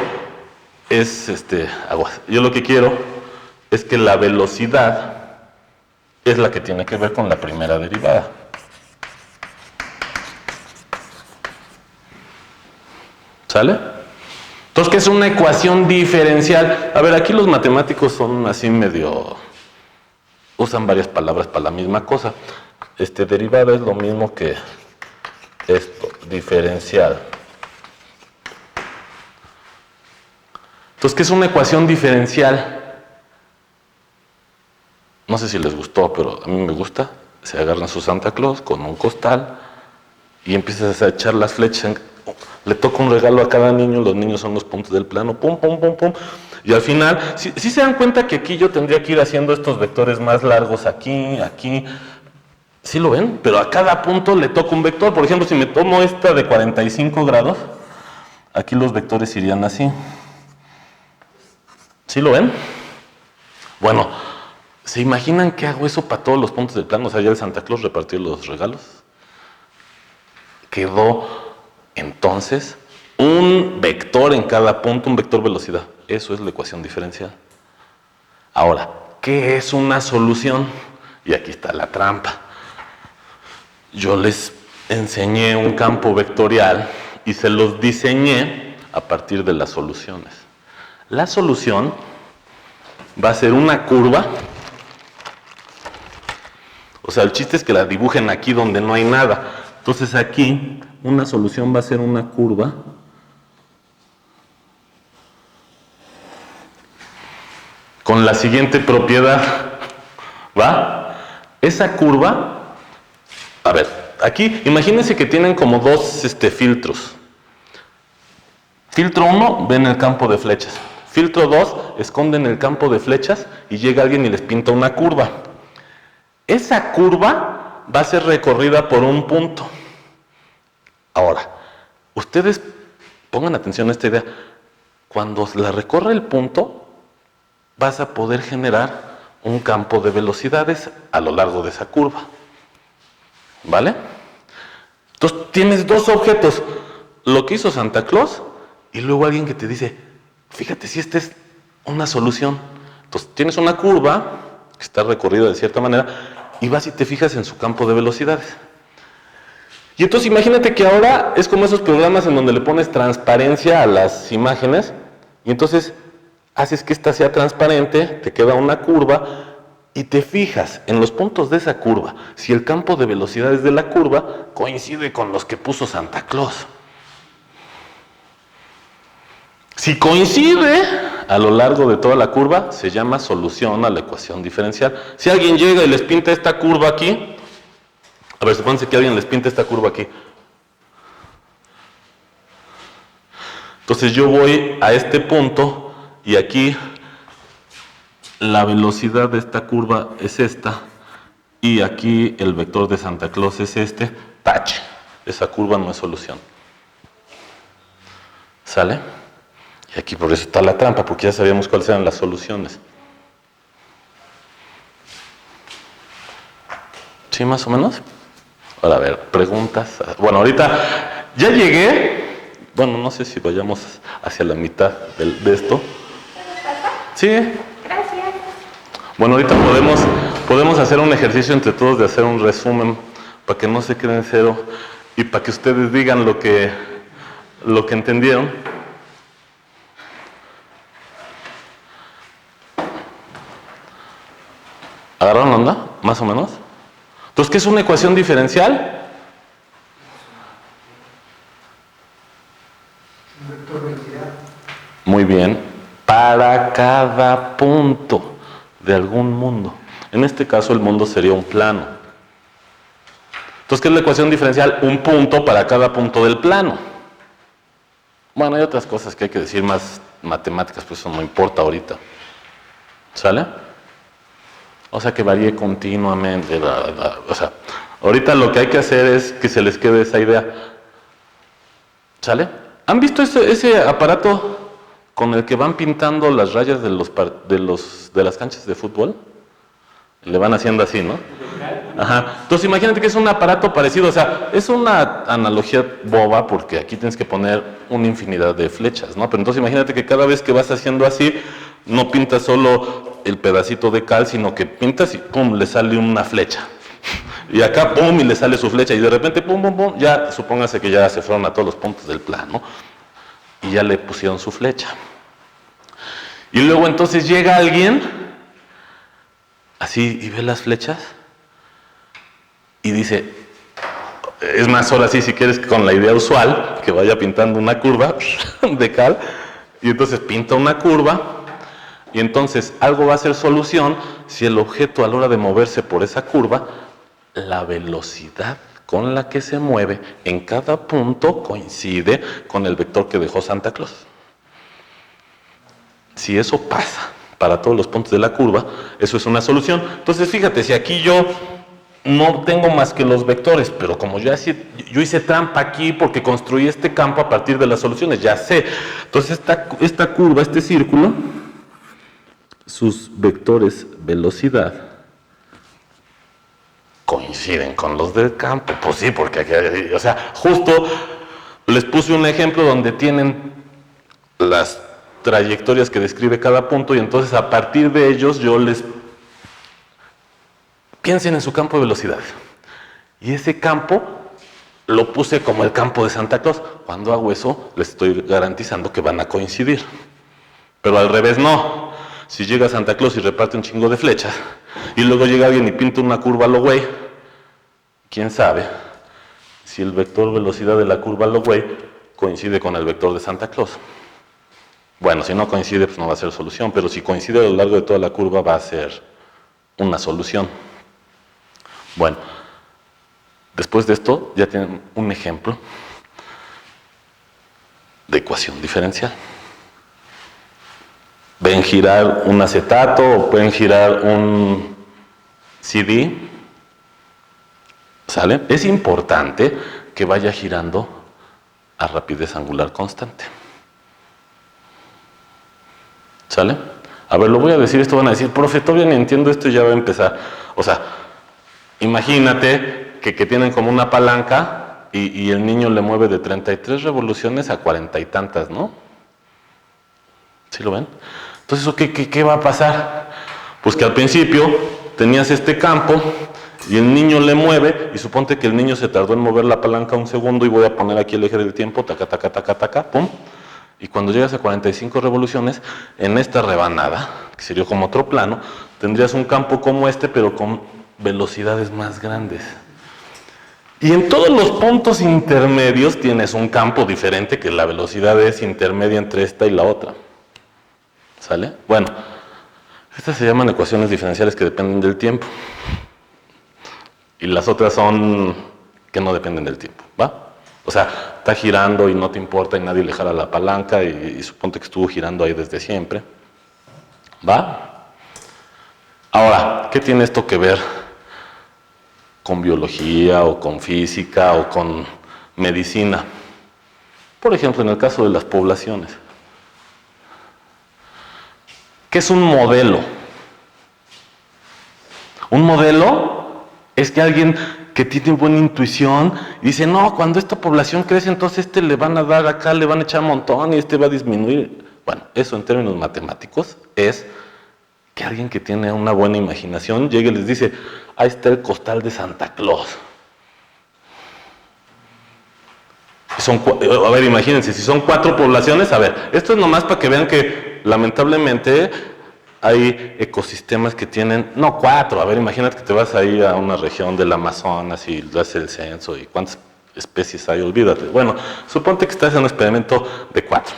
es, yo lo que quiero es que la velocidad es la que tiene que ver con la primera derivada. ¿Sale? Entonces, ¿qué es una ecuación diferencial? A ver, aquí los matemáticos son así medio... usan varias palabras para la misma cosa. Derivada es lo mismo que esto, diferencial. Entonces, ¿qué es una ecuación diferencial? No sé si les gustó, pero a mí me gusta. Se agarran su Santa Claus con un costal y empiezas a echar las flechas. Le toca un regalo a cada niño, los niños son los puntos del plano, pum, pum, pum, pum. Y al final, si se dan cuenta que aquí yo tendría que ir haciendo estos vectores más largos aquí, aquí. ¿Sí lo ven? Pero a cada punto le toca un vector. Por ejemplo, si me tomo esta de 45 grados, aquí los vectores irían así. ¿Sí lo ven? Bueno, ¿se imaginan que hago eso para todos los puntos del plano? O sea, ya el Santa Claus repartió los regalos. Quedó entonces un vector en cada punto, un vector velocidad. Eso es la ecuación diferencial. Ahora, ¿qué es una solución? Y aquí está la trampa. Yo les enseñé un campo vectorial y se los diseñé a partir de las soluciones. La solución va a ser una curva. O sea, el chiste es que la dibujen aquí donde no hay nada. Entonces aquí una solución va a ser una curva con la siguiente propiedad. ¿Va? Esa curva, a ver, aquí imagínense que tienen como dos filtros. Filtro 1, ven el campo de flechas. Filtro 2, esconden el campo de flechas y llega alguien y les pinta una curva. Esa curva va a ser recorrida por un punto. Ahora, ustedes pongan atención a esta idea. Cuando la recorre el punto, vas a poder generar un campo de velocidades a lo largo de esa curva. ¿Vale? Entonces, tienes dos objetos. Lo que hizo Santa Claus y luego alguien que te dice, fíjate si esta es una solución. Entonces, tienes una curva que está recorrida de cierta manera y vas y te fijas en su campo de velocidades. Y entonces imagínate que ahora es como esos programas en donde le pones transparencia a las imágenes y entonces haces que esta sea transparente, te queda una curva y te fijas en los puntos de esa curva. Si el campo de velocidades de la curva coincide con los que puso Santa Claus. Si coincide a lo largo de toda la curva, se llama solución a la ecuación diferencial. Si alguien llega y les pinta esta curva aquí, a ver, supónganse que alguien les pinta esta curva aquí. Entonces yo voy a este punto y aquí la velocidad de esta curva es esta y aquí el vector de Santa Claus es este, tache. Esa curva no es solución. ¿Sale? Y aquí por eso está la trampa, porque ya sabíamos cuáles eran las soluciones. ¿Sí, más o menos? Ahora, a ver, preguntas. Bueno, ahorita ya llegué. Bueno, no sé si vayamos hacia la mitad de esto. Sí. Gracias. Bueno, ahorita podemos hacer un ejercicio entre todos de hacer un resumen para que no se queden en cero y para que ustedes digan lo que entendieron. ¿Agarraron onda? Más o menos. Entonces, ¿qué es una ecuación diferencial? Muy bien. Para cada punto de algún mundo. En este caso, el mundo sería un plano. Entonces, ¿qué es la ecuación diferencial? Un punto para cada punto del plano. Bueno, hay otras cosas que hay que decir más matemáticas, pues eso no importa ahorita. ¿Sale? O sea, que varíe continuamente. O sea, ahorita lo que hay que hacer es que se les quede esa idea. ¿Sale? ¿Han visto ese aparato con el que van pintando las rayas de las canchas de fútbol? Le van haciendo así, ¿no? Ajá. Entonces imagínate que es un aparato parecido, o sea, es una analogía boba porque aquí tienes que poner una infinidad de flechas, ¿no? Pero entonces imagínate que cada vez que vas haciendo así, no pintas solo el pedacito de cal, sino que pintas y pum, le sale una flecha. Y acá pum, y le sale su flecha, y de repente pum, pum, pum, ya supóngase que ya se fueron a todos los puntos del plano y ya le pusieron su flecha. Y luego entonces llega alguien así y ve las flechas y dice, es más, ahora sí, si quieres con la idea usual, que vaya pintando una curva de cal, y entonces pinta una curva, y entonces algo va a ser solución si el objeto a la hora de moverse por esa curva, la velocidad con la que se mueve en cada punto coincide con el vector que dejó Santa Claus. Si eso pasa para todos los puntos de la curva, eso es una solución. Entonces fíjate, si aquí yo no tengo más que los vectores, pero como yo hice trampa aquí porque construí este campo a partir de las soluciones, ya sé. Entonces esta curva, este círculo, sus vectores velocidad coinciden con los del campo. Pues sí, porque aquí, o sea, justo les puse un ejemplo donde tienen las trayectorias que describe cada punto y entonces a partir de ellos yo les... Piensen en su campo de velocidad. Y ese campo lo puse como el campo de Santa Claus. Cuando hago eso, les estoy garantizando que van a coincidir. Pero al revés no. Si llega Santa Claus y reparte un chingo de flechas, y luego llega alguien y pinta una curva a lo güey, ¿quién sabe si el vector velocidad de la curva a lo güey coincide con el vector de Santa Claus? Bueno, si no coincide, pues no va a ser solución, pero si coincide a lo largo de toda la curva va a ser una solución. Bueno, después de esto ya tienen un ejemplo de ecuación diferencial. Ven girar un acetato o pueden girar un CD, ¿sale? Es importante que vaya girando a rapidez angular constante. ¿Sale? A ver, lo voy a decir, esto van a decir, profe, todavía no entiendo esto y ya va a empezar. O sea, imagínate que tienen como una palanca y el niño le mueve de 33 revoluciones a 40 y tantas, ¿no? ¿Sí lo ven? Entonces, ¿qué va a pasar? Pues que al principio tenías este campo y el niño le mueve y suponte que el niño se tardó en mover la palanca un segundo y voy a poner aquí el eje del tiempo, taca, taca, taca, taca, pum. Y cuando llegas a 45 revoluciones, en esta rebanada, que sería como otro plano, tendrías un campo como este, pero con velocidades más grandes. Y en todos los puntos intermedios tienes un campo diferente, que la velocidad es intermedia entre esta y la otra. ¿Sale? Bueno, estas se llaman ecuaciones diferenciales que dependen del tiempo. Y las otras son que no dependen del tiempo, ¿va? O sea, está girando y no te importa y nadie le jala la palanca y suponte que estuvo girando ahí desde siempre. ¿Va? Ahora, ¿qué tiene esto que ver con biología o con física o con medicina? Por ejemplo, en el caso de las poblaciones. ¿Qué es un modelo? Un modelo es que alguien que tiene buena intuición dice, no, cuando esta población crece, entonces le van a dar acá, le van a echar un montón y va a disminuir. Bueno, eso en términos matemáticos es que alguien que tiene una buena imaginación llegue y les dice, ahí está el costal de Santa Claus. A ver, imagínense, si son 4 poblaciones, a ver, esto es nomás para que vean que lamentablemente hay ecosistemas que tienen, no 4, a ver, imagínate que te vas ahí a una región del Amazonas y haces el censo y cuántas especies hay, olvídate. Bueno, suponte que estás en un experimento de 4.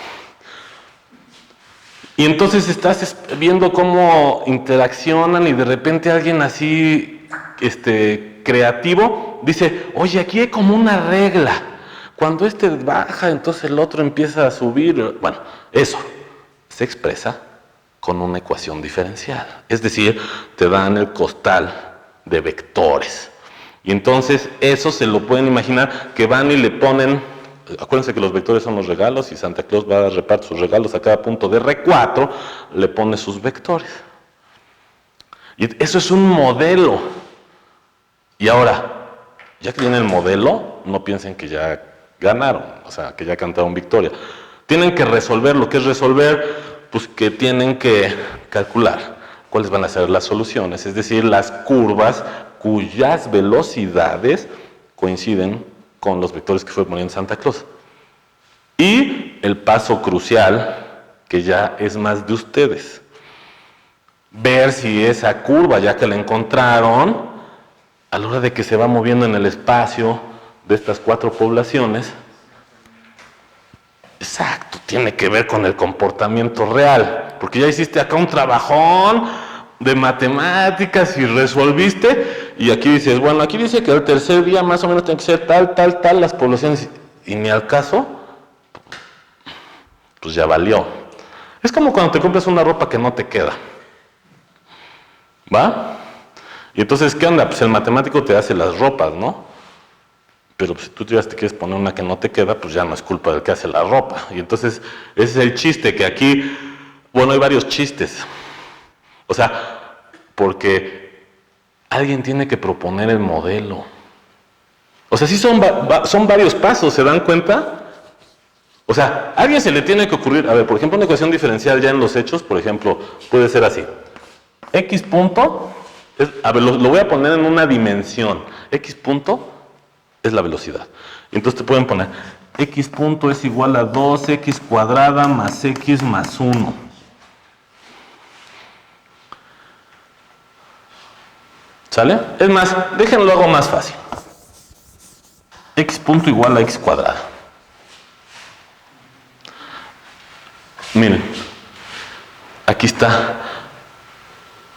Y entonces estás viendo cómo interaccionan y de repente alguien así, creativo, dice, oye, aquí hay como una regla. Cuando baja, entonces el otro empieza a subir. Bueno, eso se expresa con una ecuación diferencial. Es decir, te dan el costal de vectores. Y entonces eso se lo pueden imaginar que van y le ponen, acuérdense que los vectores son los regalos y Santa Claus va a repartir sus regalos a cada punto de R4, le pone sus vectores. Y eso es un modelo. Y ahora, ya que tienen el modelo, no piensen que ya ganaron, o sea, que ya cantaron victoria. Tienen que resolver. Lo que es resolver, pues que tienen que calcular cuáles van a ser las soluciones, es decir, las curvas cuyas velocidades coinciden con los vectores que fue poniendo Santa Claus. Y el paso crucial, que ya es más de ustedes, ver si esa curva, ya que la encontraron, a la hora de que se va moviendo en el espacio de estas 4 poblaciones, exacto, tiene que ver con el comportamiento real, porque ya hiciste acá un trabajón de matemáticas y resolviste, y aquí dices, bueno, aquí dice que el tercer día más o menos tiene que ser tal, las poblaciones, y ni al caso, pues ya valió. Es como cuando te compras una ropa que no te queda, ¿va? Y entonces, ¿qué onda? Pues el matemático te hace las ropas, ¿no? Pero si tú ya te quieres poner una que no te queda, pues ya no es culpa del que hace la ropa. Y entonces, ese es el chiste, que aquí, bueno, hay varios chistes. O sea, porque alguien tiene que proponer el modelo. O sea, sí son varios pasos, ¿se dan cuenta? O sea, a alguien se le tiene que ocurrir, a ver, por ejemplo, una ecuación diferencial ya en los hechos, por ejemplo, puede ser así. X punto, a ver, lo voy a poner en una dimensión. X punto es la velocidad. Y entonces te pueden poner X punto es igual a 2X cuadrada más X más 1. ¿Sale? Es más, déjenlo algo más fácil. X punto igual a X cuadrada. Miren, aquí está,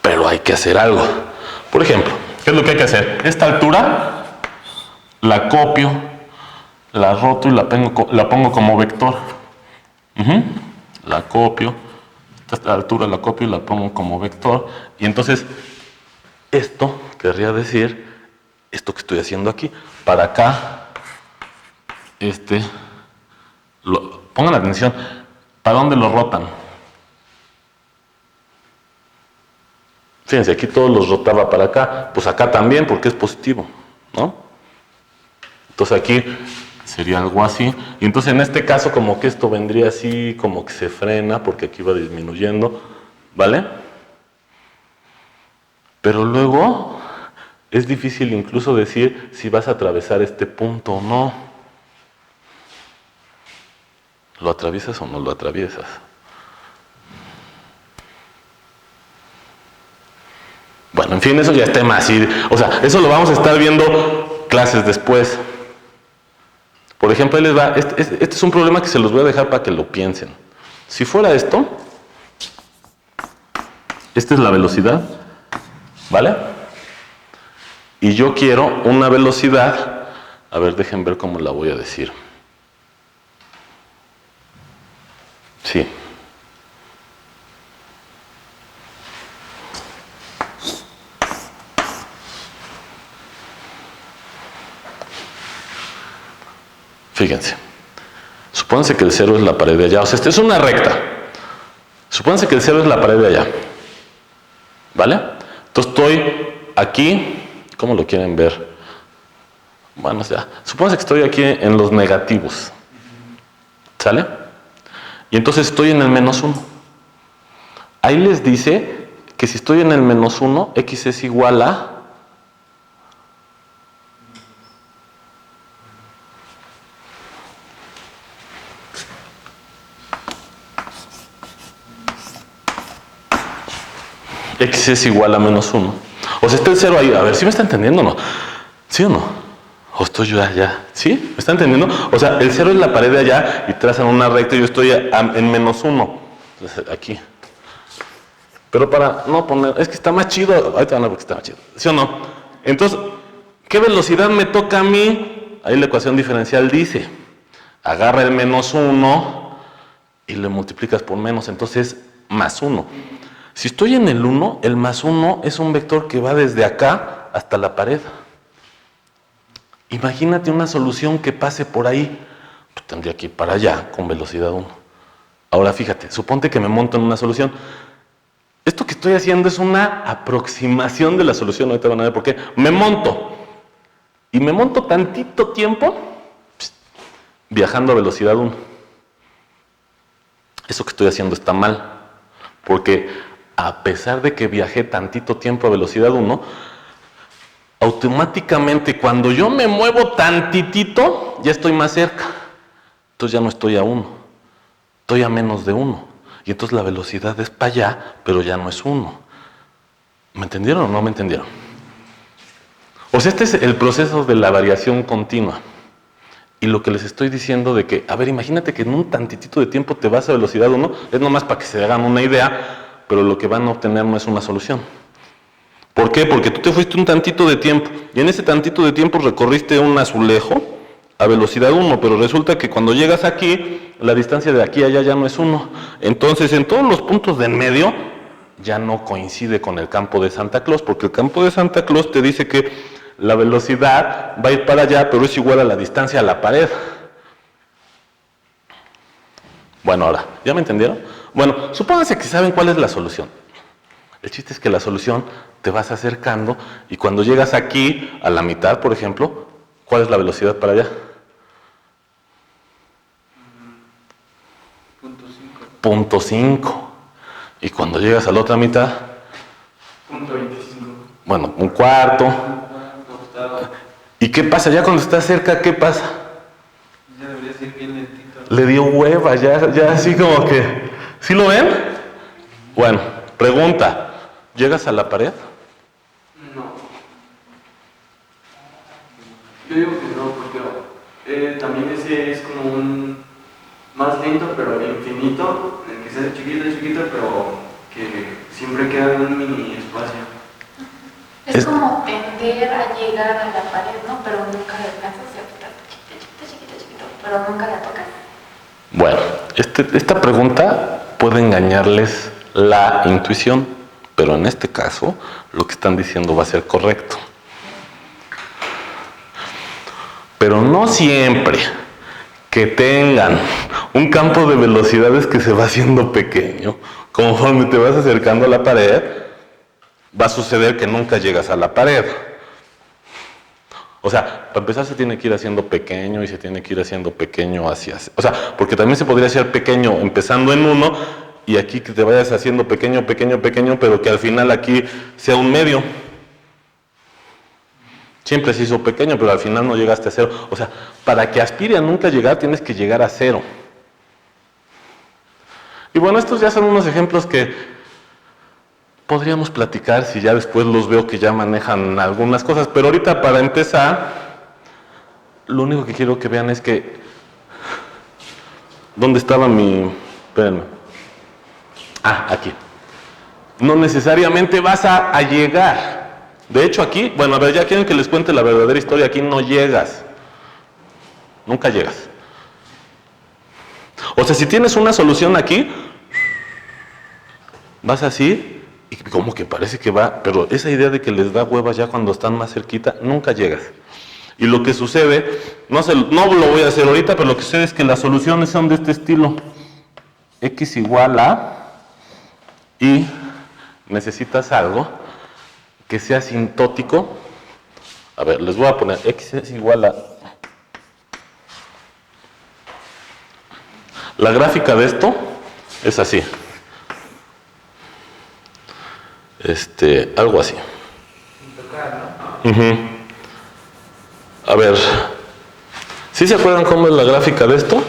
pero hay que hacer algo. Por ejemplo, ¿qué es lo que hay que hacer? Esta altura la copio, la roto y la pongo como vector. La copio, esta altura la copio y la pongo como vector. Y entonces, esto querría decir, esto que estoy haciendo aquí, para acá, pongan atención, ¿para dónde lo rotan? Fíjense, aquí todos los rotaba para acá, pues acá también, porque es positivo, ¿no? Entonces aquí sería algo así. Y entonces en este caso como que esto vendría así, como que se frena, porque aquí va disminuyendo, ¿vale? Pero luego es difícil incluso decir si vas a atravesar este punto o no. ¿Lo atraviesas o no lo atraviesas? Bueno, en fin, eso ya es tema así. O sea, eso lo vamos a estar viendo clases después. Por ejemplo, ahí les va. Este es un problema que se los voy a dejar para que lo piensen. Si fuera esto, esta es la velocidad, ¿vale? Y yo quiero una velocidad A ver, dejen ver cómo la voy a decir. Sí. Fíjense. Supónganse que el 0 es la pared de allá. O sea, esta es una recta. Supónganse que el 0 es la pared de allá. ¿Vale? Entonces estoy aquí. ¿Cómo lo quieren ver? Bueno, o sea, supónganse que estoy aquí en los negativos. ¿Sale? Y entonces estoy en el -1. Ahí les dice que si estoy en el -1, x es igual a... x es igual a -1. O sea, está el 0 ahí. A ver, ¿sí me está entendiendo o no? ¿Sí o no? ¿O estoy yo allá? ¿Sí? ¿Me está entendiendo? O sea, el 0 es la pared de allá y trazan una recta y yo estoy en -1. Entonces, aquí. Pero para no poner... Es que está más chido. Ahorita van a ver porque está más chido. ¿Sí o no? Entonces, ¿qué velocidad me toca a mí? Ahí la ecuación diferencial dice, agarra el -1 y le multiplicas por menos, entonces +1. Si estoy en el 1, el +1 es un vector que va desde acá hasta la pared. Imagínate una solución que pase por ahí. Pues tendría que ir para allá con velocidad 1. Ahora fíjate, suponte que me monto en una solución. Esto que estoy haciendo es una aproximación de la solución. Ahorita van a ver por qué. Me monto. Y me monto tantito tiempo viajando a velocidad 1. Eso que estoy haciendo está mal. Porque a pesar de que viajé tantito tiempo a velocidad 1, automáticamente cuando yo me muevo tantitito, ya estoy más cerca. Entonces ya no estoy a 1, estoy a menos de 1. Y entonces la velocidad es para allá, pero ya no es 1. ¿Me entendieron o no me entendieron? O sea, este es el proceso de la variación continua. Y lo que les estoy diciendo de que, a ver, imagínate que en un tantitito de tiempo te vas a velocidad 1, es nomás para que se hagan una idea, pero lo que van a obtener no es una solución. ¿Por qué? Porque tú te fuiste un tantito de tiempo, y en ese tantito de tiempo recorriste un azulejo a velocidad 1, pero resulta que cuando llegas aquí, la distancia de aquí a allá ya no es 1. Entonces, en todos los puntos de en medio, ya no coincide con el campo de Santa Claus, porque el campo de Santa Claus te dice que la velocidad va a ir para allá, pero es igual a la distancia a la pared. Bueno, ahora, ¿ya me entendieron? Bueno, supónganse que saben cuál es la solución. El chiste es que la solución te vas acercando y cuando llegas aquí, a la mitad, por ejemplo, ¿cuál es la velocidad para allá? 0.5. Y cuando llegas a la otra mitad, 0.25. bueno, un cuarto. ¿Y qué pasa? Ya cuando estás cerca, ¿qué pasa? Ya debería ser bien lentito. Le dio hueva, ya así como que... ¿Sí lo ven? Bueno, pregunta. ¿Llegas a la pared? No. Yo digo que no, porque también ese es como un más lento, pero infinito, en el que sea chiquito, pero que siempre queda en un mini espacio. Es como tender a llegar a la pared, ¿no? Pero nunca le alcanzas, o sea, está chiquito, pero nunca la tocas. Bueno, esta pregunta puede engañarles la intuición, pero en este caso lo que están diciendo va a ser correcto. Pero no siempre que tengan un campo de velocidades que se va haciendo pequeño, conforme te vas acercando a la pared, va a suceder que nunca llegas a la pared. O sea, para empezar se tiene que ir haciendo pequeño y se tiene que ir haciendo pequeño hacia... O sea, porque también se podría hacer pequeño empezando en 1 y aquí que te vayas haciendo pequeño, pero que al final aquí sea un medio. Siempre se hizo pequeño, pero al final no llegaste a 0. O sea, para que aspire a nunca llegar, tienes que llegar a 0. Y bueno, estos ya son unos ejemplos que podríamos platicar si ya después los veo que ya manejan algunas cosas, pero ahorita para empezar, lo único que quiero que vean es que... ¿Dónde estaba mi...? Espérenme. Ah, aquí. No necesariamente vas a llegar. De hecho aquí, bueno, a ver, ya quieren que les cuente la verdadera historia, aquí no llegas. nunca llegas. O sea, si tienes una solución aquí, vas así, y como que parece que va, pero esa idea de que les da hueva ya cuando están más cerquita, nunca llegas. Y lo que sucede, no lo voy a hacer ahorita, pero lo que sucede es que las soluciones son de este estilo. X igual a, y necesitas algo que sea asintótico. A ver, les voy a poner X es igual a... La gráfica de esto es así. Algo así. A ver, ¿sí se acuerdan cómo es la gráfica de esto?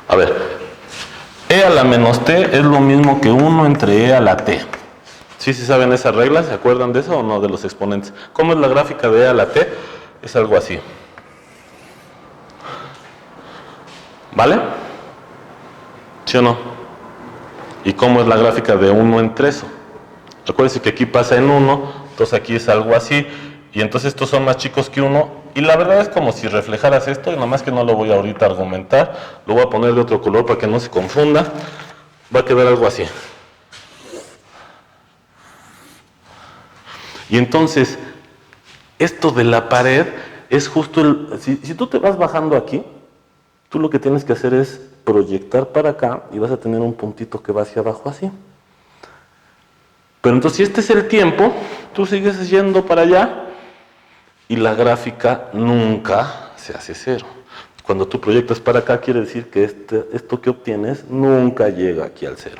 A ver, E a la menos T es lo mismo que 1 entre E a la T. ¿Sí saben esas reglas? ¿Se acuerdan de eso o no, de los exponentes? ¿Cómo es la gráfica de E a la T? Es algo así. ¿Vale? ¿Sí o no? ¿Y cómo es la gráfica de 1 entre eso? Acuérdense que aquí pasa en 1, entonces aquí es algo así, y entonces estos son más chicos que 1, y la verdad es como si reflejaras esto, y nomás que no lo voy a ahorita argumentar, lo voy a poner de otro color para que no se confunda, va a quedar algo así. Y entonces, esto de la pared es justo si tú te vas bajando aquí, tú lo que tienes que hacer es proyectar para acá y vas a tener un puntito que va hacia abajo así. Pero entonces si este es el tiempo, tú sigues yendo para allá y la gráfica nunca se hace cero. Cuando tú proyectas para acá quiere decir que esto que obtienes nunca llega aquí al cero.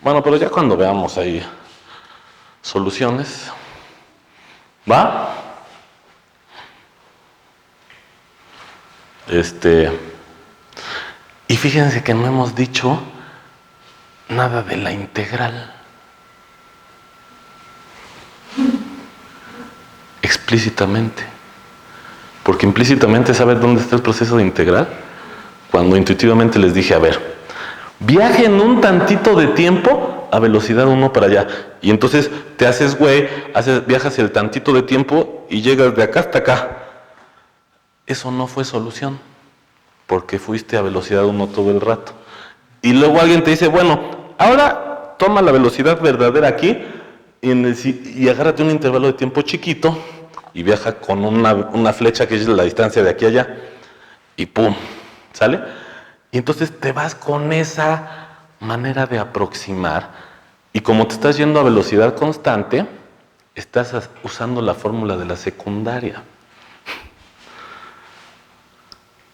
Bueno, pero ya cuando veamos ahí soluciones, ¿va? Y fíjense que no hemos dicho nada de la integral. Explícitamente. Porque implícitamente, ¿sabes dónde está el proceso de integral? Cuando intuitivamente les dije, a ver, viajen un tantito de tiempo a velocidad 1 para allá. Y entonces te haces güey, viajas el tantito de tiempo y llegas de acá hasta acá. Eso no fue solución, porque fuiste a velocidad 1 todo el rato. Y luego alguien te dice, bueno, ahora toma la velocidad verdadera aquí y agárrate un intervalo de tiempo chiquito y viaja con una flecha que es la distancia de aquí a allá y ¡pum! ¿Sale? Y entonces te vas con esa manera de aproximar y como te estás yendo a velocidad constante, estás usando la fórmula de la secundaria.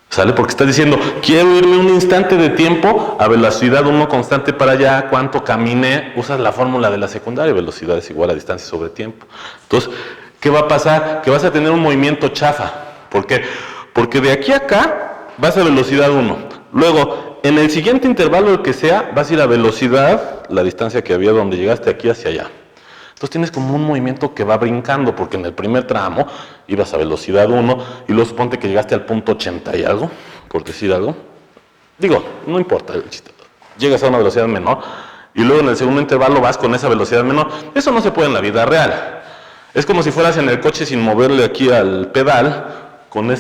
¿Sale? Porque estás diciendo, quiero irme un instante de tiempo a velocidad 1 constante para allá, ¿cuánto caminé? Usas la fórmula de la secundaria, velocidad es igual a distancia sobre tiempo. Entonces, ¿qué va a pasar? Que vas a tener un movimiento chafa. ¿Por qué? Porque de aquí a acá vas a velocidad 1. Luego, en el siguiente intervalo, el que sea, vas a ir a velocidad, la distancia que había donde llegaste aquí hacia allá. Entonces tienes como un movimiento que va brincando, porque en el primer tramo ibas a velocidad 1 y luego suponte que llegaste al punto 80 y algo, por decir algo. Digo, no importa, llegas a una velocidad menor y luego en el segundo intervalo vas con esa velocidad menor. Eso no se puede en la vida real. Es como si fueras en el coche sin moverle aquí al pedal, con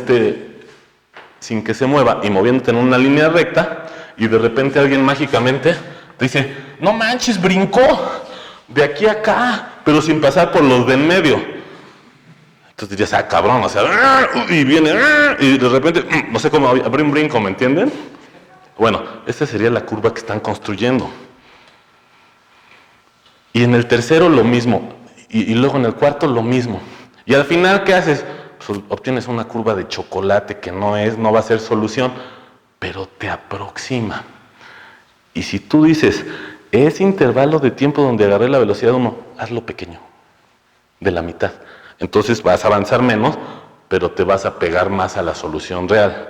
sin que se mueva y moviéndote en una línea recta y de repente alguien mágicamente te dice, no manches, brincó de aquí a acá, pero sin pasar por los de en medio. Entonces dirías, cabrón, o sea, y viene, y de repente, no sé cómo abrir un brinco, ¿me entienden? Bueno, esta sería la curva que están construyendo. Y en el tercero lo mismo, y luego en el cuarto lo mismo. Y al final, ¿qué haces? Pues obtienes una curva de chocolate que no va a ser solución, pero te aproxima. Y si tú dices, ese intervalo de tiempo donde agarré la velocidad 1, hazlo pequeño, de la mitad. Entonces vas a avanzar menos, pero te vas a pegar más a la solución real.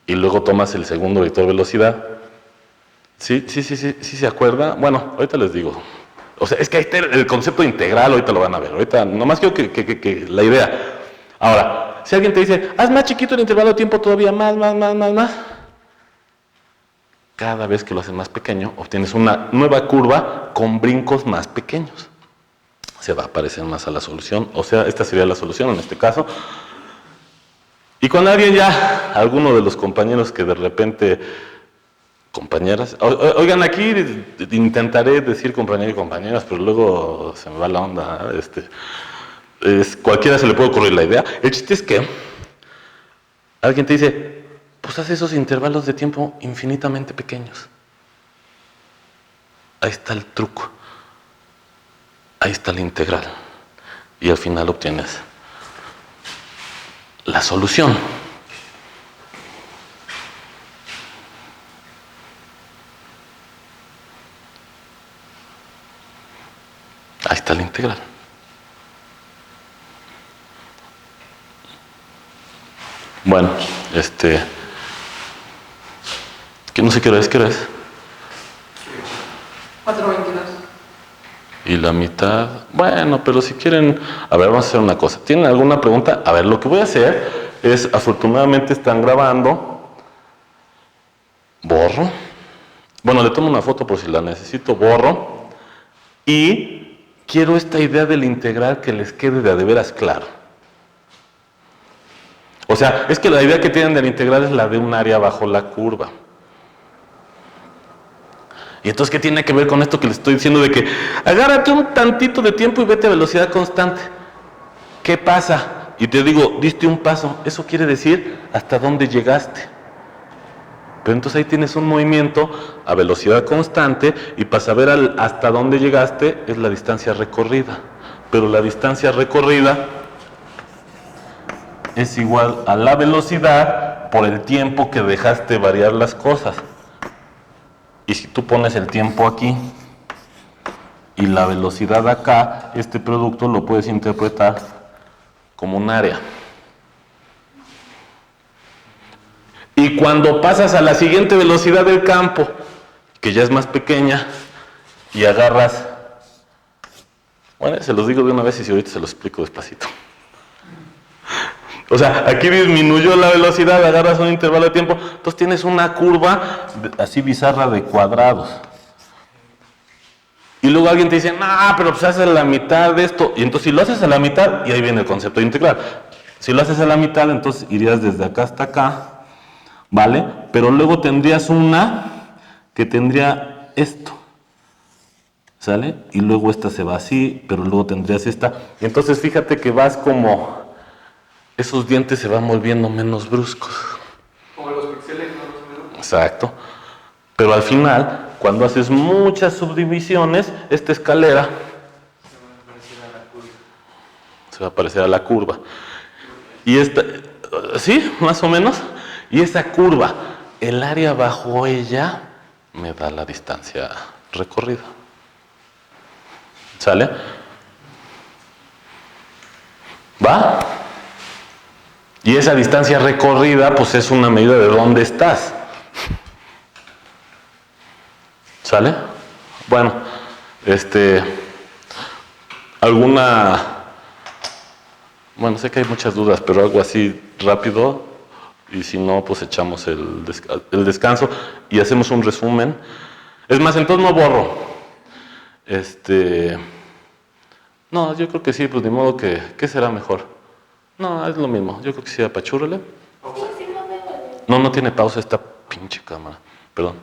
Y luego tomas el segundo vector velocidad. ¿Sí se acuerda? Bueno, ahorita les digo. O sea, es que el concepto integral ahorita lo van a ver. Ahorita, nomás quiero que la idea. Ahora, si alguien te dice, haz más chiquito el intervalo de tiempo todavía, más. Cada vez que lo haces más pequeño, obtienes una nueva curva con brincos más pequeños. Se va a parecer más a la solución, o sea, esta sería la solución en este caso. Y cuando alguien ya, alguno de los compañeros que de repente, compañeras, oigan, aquí intentaré decir compañeros y compañeras, pero luego se me va la onda, cualquiera se le puede ocurrir la idea. El chiste es que alguien te dice, pues haz esos intervalos de tiempo infinitamente pequeños. Ahí está el truco. Ahí está la integral. Y al final obtienes la solución. Ahí está la integral. Bueno, que no sé qué hora es, 4:22. Y la mitad, bueno, pero si quieren, a ver, vamos a hacer una cosa. ¿Tienen alguna pregunta? A ver, lo que voy a hacer es, afortunadamente están grabando, borro, bueno, le tomo una foto por si la necesito, borro, y quiero esta idea del integral que les quede de veras claro. O sea, es que la idea que tienen del integral es la de un área bajo la curva. Y entonces, ¿qué tiene que ver con esto que les estoy diciendo de que agárrate un tantito de tiempo y vete a velocidad constante? ¿Qué pasa? Y te digo, diste un paso. Eso quiere decir hasta dónde llegaste. Pero entonces ahí tienes un movimiento a velocidad constante y para saber hasta dónde llegaste es la distancia recorrida. Pero la distancia recorrida es igual a la velocidad por el tiempo que dejaste variar las cosas. Y si tú pones el tiempo aquí y la velocidad acá, este producto lo puedes interpretar como un área. Y cuando pasas a la siguiente velocidad del campo, que ya es más pequeña, y agarras, bueno, se los digo de una vez y si ahorita se los explico despacito. O sea, aquí disminuyó la velocidad, agarras un intervalo de tiempo, entonces tienes una curva así bizarra de cuadrados. Y luego alguien te dice, no, pero pues haces la mitad de esto. Y entonces si lo haces a la mitad, y ahí viene el concepto de integral. Si lo haces a la mitad, entonces irías desde acá hasta acá, ¿vale? Pero luego tendrías una que tendría esto, ¿sale? Y luego esta se va así, pero luego tendrías esta. Y entonces fíjate que vas como... esos dientes se van volviendo menos bruscos. Como los píxeles, ¿no? Más o menos. Exacto. Pero al final, cuando haces muchas subdivisiones, esta escalera se va a parecer a la curva. Y esta, sí, más o menos. Y esa curva, el área bajo ella, me da la distancia recorrida. ¿Sale? ¿Va? Y esa distancia recorrida, pues es una medida de dónde estás. ¿Sale? Bueno, alguna... Bueno, sé que hay muchas dudas, pero algo así rápido, y si no, pues echamos el descanso y hacemos un resumen. Es más, entonces no borro. No, yo creo que sí, pues de modo que... ¿Qué será mejor? No, es lo mismo. Yo creo que sí, apachúrale. No, no tiene pausa esta pinche cámara. Perdón.